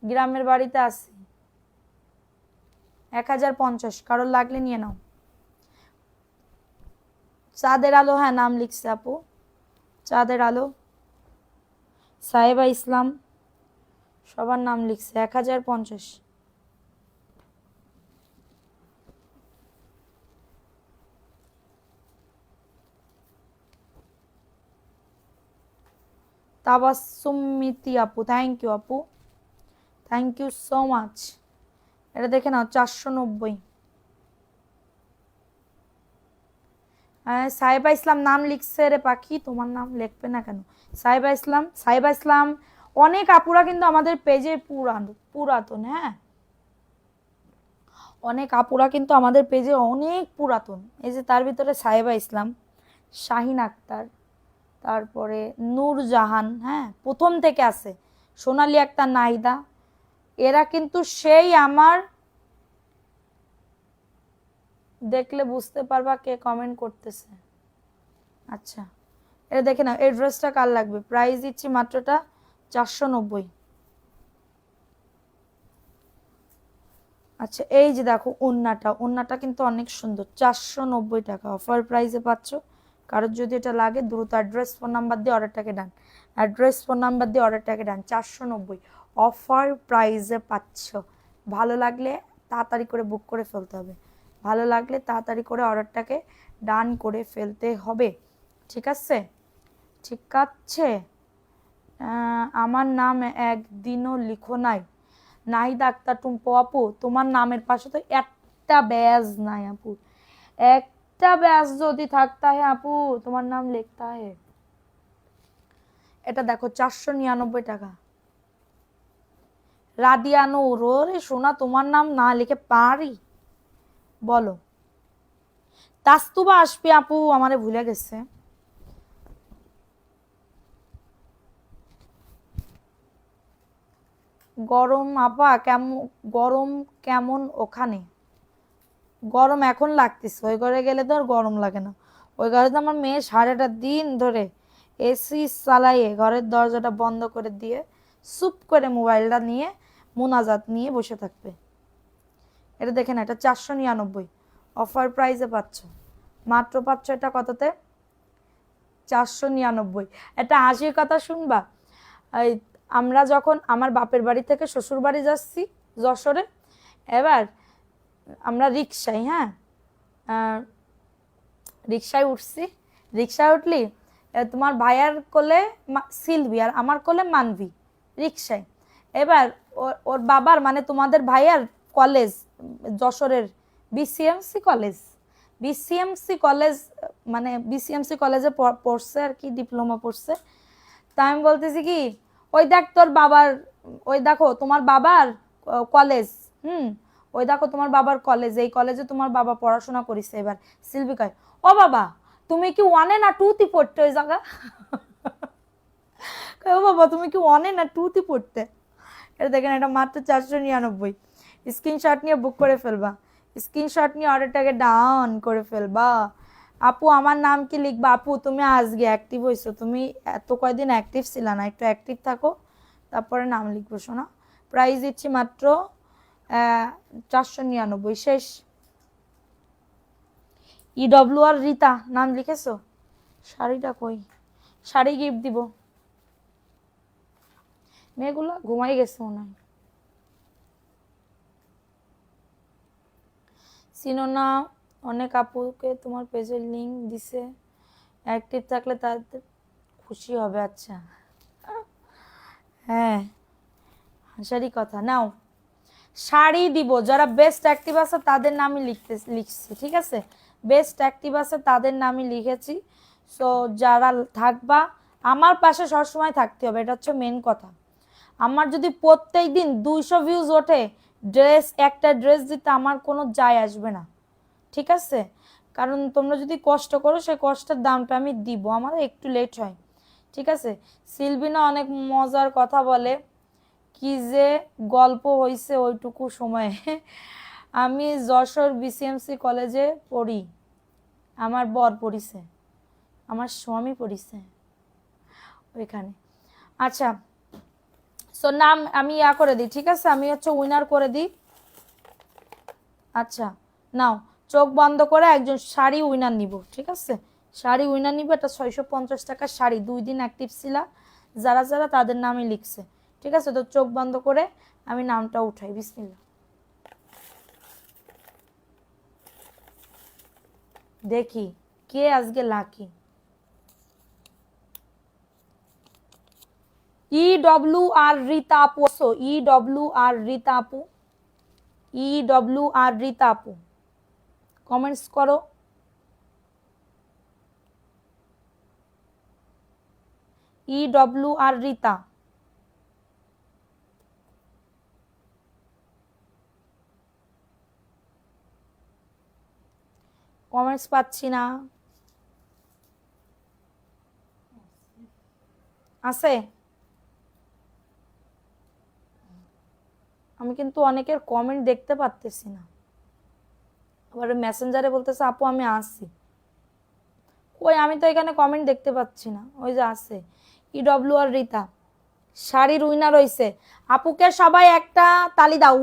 গ্রামের বাড়িতে আসি, 1050। কারোর লাগলে নিয়ে নাও। চাঁদের আলো, হ্যাঁ নাম লিখছে আপু, চাঁদের আলো, সাহেবা ইসলাম, সবার নাম লিখছে, 1050। তাবাসুমিতি আপু, থ্যাংক ইউ আপু, থ্যাংক ইউ সো মাচ। এটা দেখে নাও, 490। সাহেবা ইসলাম নাম লিখছে রে পাখি, তোমার নাম লিখবে না কেন? সাহেবা ইসলাম, সাহেবা ইসলাম। অনেক আপুরা কিন্তু আমাদের পেজে পুরাতন, হ্যাঁ অনেক আপুরা কিন্তু আমাদের পেজে অনেক পুরাতন। এই যে তার ভিতরে সাহেবা ইসলাম, শাহিন আক্তার, তারপরে নূরজাহান, হ্যাঁ প্রথম থেকে আছে, সোনালী আক্তার, নাহিদা, এরা কিন্তু সেই আমার, দেখলে বুঝতে পারবা কে কমেন্ট করতেছে। আচ্ছা, এটা দেখে নাও, এই ড্রেসটা কার লাগবে? প্রাইস দিচ্ছি মাত্রটা 490। আচ্ছা, এই যে দেখো ওন্নাটা, ওন্নাটা কিন্তু অনেক সুন্দর, 490 টাকা অফার প্রাইসে পাচ্ছ। কারোর যদি এটা লাগে দ্রুত অ্যাড্রেস ফোন নাম্বার দিয়ে অর্ডারটাকে ডান, অ্যাড্রেস ফোন নাম্বার দিয়ে অর্ডারটাকে ডান। 490 অফার প্রাইসে পাচ্ছ। ভালো লাগলে তাড়াতাড়ি করে বুক করে ফেলতে হবে, ভালো লাগলে তাড়াতাড়ি করে অর্ডারটাকে ডান করে ফেলতে হবে, ঠিক আছে? ঠিক আছে। আমার নাম একদিনও লিখো নাই, নাহিদা আক্তার টুম্পো আপু, তোমার নামের পাশে তো একটা ব্যাজ নাই আপু, একটা ব্যাজ যদি থাকতা হে আপু তোমার নাম লিখতা হে। এটা দেখো 499 টাকা। রাদিয়ানো, রে সোনা তোমার নাম না লিখে পারি? বলো। তাস্তুবা আসবে আপু, আমারে ভুলে গেছে। গরম আপা কেমন, গরম কেমন ওখানে? গরম এখন লাগতেছে, ওই ঘরে গেলে তো আর গরম লাগে না। ওই ঘরে তো আমার মেয়ে সারাটা দিন ধরে এসি চালাইয়ে ঘরের দরজাটা বন্ধ করে দিয়ে চুপ করে মোবাইলটা নিয়ে মোনাজাত নিয়ে বসে থাকবে। এটা দেখে না, এটা 499 অফার প্রাইসে পাচ্ছ, মাত্র পাচ্ছ এটা কততে? 499। এটা হাসির কথা শুনবা, এই আমরা যখন আমার বাপের বাড়ি থেকে শ্বশুর বাড়ি যাচ্ছি যশোরে, এবার আমরা রিক্সায়, হ্যাঁ রিক্সায় উঠছি, রিক্সায় উঠলি তোমার ভাইয়ার কোলে সিলভি আর আমার কোলে মানভি, রিক্সায়। এবার ওর বাবার মানে তোমাদের ভাইয়ার কলেজ যশোরের বিসিএমসি কলেজ, বিসিএমসি কলেজ, মানে বিসিএমসি কলেজে পড়ছে আর কি, ডিপ্লোমা পড়ছে। তা আমি বলতেছি কি, ওই দেখ তোর বাবার, ওই দেখো তোমার বাবার কলেজ, ওই দেখো তোমার বাবার কলেজ, এই কলেজে তোমার বাবা পড়াশোনা করিছে। এবার সিলভি কয়, ও বাবা তুমি কি ওয়ানে না টুতে পড়তে ওই জায়গা? ও বাবা, তুমি কি 1 না 2 পড়তে? এটা দেখেন, এটা মাত্র 499। স্ক্রিনশট নিয়ে বুক করে ফেলবা, স্ক্রিনশট নিয়ে অর্ডারটাকে ডাউন করে ফেলবা। আপু আমার নাম কি লিখবা? আপু তুমি আজকে অ্যাক্টিভ হইছো, তুমি এত কয়দিন অ্যাক্টিভ ছিল না, একটু অ্যাক্টিভ থাকো, তারপরে নাম লিখবো শোনা। প্রাইস দিচ্ছি মাত্র 499, শেষ। আর রিতা নাম লিখেছো? শাড়িটা কই? শাড়ি গিফট দিব। মেয়েগুলো ঘুমাই গেছে মনে হয়। চিনো না? অনেক আপুকে তোমার পেজের লিংক দিছে, অ্যাক্টিভ থাকলে তাদের খুশি হবে। আচ্ছা হ্যাঁ, হাসারই কথা। নাও শাড়ি দিব, যারা বেস্ট অ্যাক্টিভ আছে তাদের নামই লিখছি, ঠিক আছে? বেস্ট অ্যাক্টিভ আছে তাদের নামই লিখেছি। সো যারা থাকবা আমার পাশে সবসময় থাকতে হবে, এটা হচ্ছে মেন কথা। আমার যদি প্রত্যেক দিন 200 ভিউজ ওঠে, একটা ড্রেস দিতে আমার কোনো যায় আসবে না, ঠিক আছে? কারণ তোমরা যদি কষ্ট করো, সেই কষ্টের দামটা আমি দিব, আমার একটু লেট হয়, ঠিক আছে? সিলভিনা অনেক মজার কথা বলে, কি যে গল্প হইছে ওইটুকু সময়ে। আমি যশোর বিসিএমসি কলেজে পড়ি, আমার বর পড়িছে, আমার স্বামী পড়িছে ওইখানে। আচ্ছা, সো নাম আমি করে দিই, ঠিক আছে? আমি হচ্ছে উইনার করে দিই। আচ্ছা নাও, চোখ বন্ধ করে একজন শাড়ি উইনার নিব, ঠিক আছে? শাড়ি উইনার নিব, এটা 650 টাকার শাড়ি, 2 দিন অ্যাক্টিভ ছিলা যারা যারা তাদের নামই লিখছে, ঠিক আছে? তো চোখ বন্ধ করে আমি নামটা উঠাই, বিসমিল্লাহ। দেখি কে আজকে লাকি। আর রিতা আপু, আর রিতা আপু, আর রিতা আপু কমেন্টস করো। আর রিতা, কমেন্টস পাচ্ছি না। আছে? আমি কিন্তু অনেকের কমেন্ট দেখতে পাচ্তেছি না, আবার মেসেঞ্জারে বলতেছে আপু আমি আসছি। কই, আমি তো এখানে কমেন্ট দেখতে পাচ্ছি না। ওই যে আছে, আর রিতা শাড়ির উইনার হইছে। আপুকে সবাই একটা তালি দাও।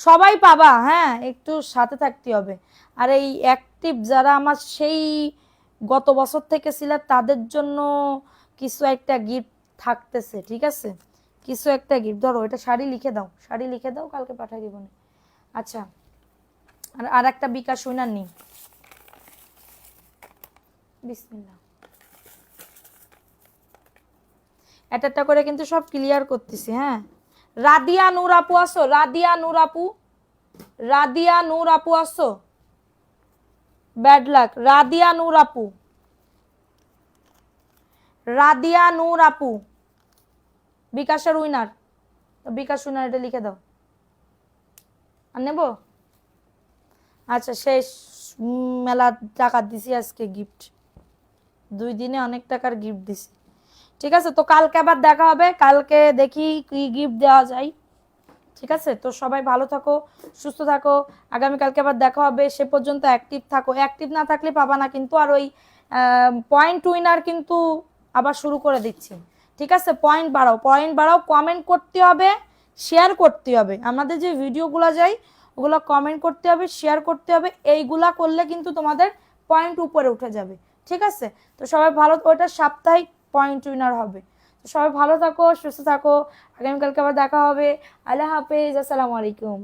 সবাই পাবা, হ্যাঁ, একটু সাথে থাকতে হবে। আর এই অ্যাক্টিভ যারা আমার সেই গত বছর থেকে ছিল, তাদের জন্য কিছু একটা গিফট থাকতেছে, ঠিক আছে? কিছু একটা গিফট। ধরো এটা শাড়ি লিখে দাও, শাড়ি লিখে দাও, কালকে পাঠিয়ে দিব। আচ্ছা, আর একটা বিকাশ উইনার নেই। বিসমিল্লাহ। একটা করে কিন্তু সব ক্লিয়ার করতেছি, হ্যাঁ। রাদিয়া নূর আপু আসো, রাদিয়া নূর আপু, রাদিয়া নূর আপু আসো। ব্যাড লাক, রাদিয়া নূর আপু, রাদিয়া নূর আপু বিকাশের উইনার। বিকাশ উইনার এটা লিখে দাও, আর নেব। আচ্ছা শেষ, মেলা টাকা দিছি আজকে গিফট, 2 দিনে অনেক টাকার গিফট দিছি, ঠিক আছে? তো কালকে আবার দেখা হবে, কালকে দেখি কি গিফট দেওয়া যায়, ঠিক আছে? তো সবাই ভালো থাকো, সুস্থ থাকো, আগামীকালকে আবার দেখা হবে। সে পর্যন্ত অ্যাক্টিভ থাকো, অ্যাক্টিভ না থাকলে পাবা না কিন্তু। আর ওই পয়েন্ট উইনার কিন্তু আবার শুরু করে দিচ্ছি, ঠিক আছে? পয়েন্ট বাড়াও, পয়েন্ট বাড়াও, কমেন্ট করতে হবে, শেয়ার করতে হবে। আমাদের যে ভিডিওগুলো যায় ওগুলো কমেন্ট করতে হবে, শেয়ার করতে হবে, এইগুলা করলে কিন্তু তোমাদের পয়েন্ট উপরে উঠে যাবে, ঠিক আছে? তো সবাই ভালো, ওইটা সাপ্তাহিক পয়েন্ট উইনার হবে। তো সবাই ভালো থাকো, সুস্থ থাকো, আগামীকালকে আবার দেখা হবে। আল্লাহ হাফেজ, আসসালামু আলাইকুম।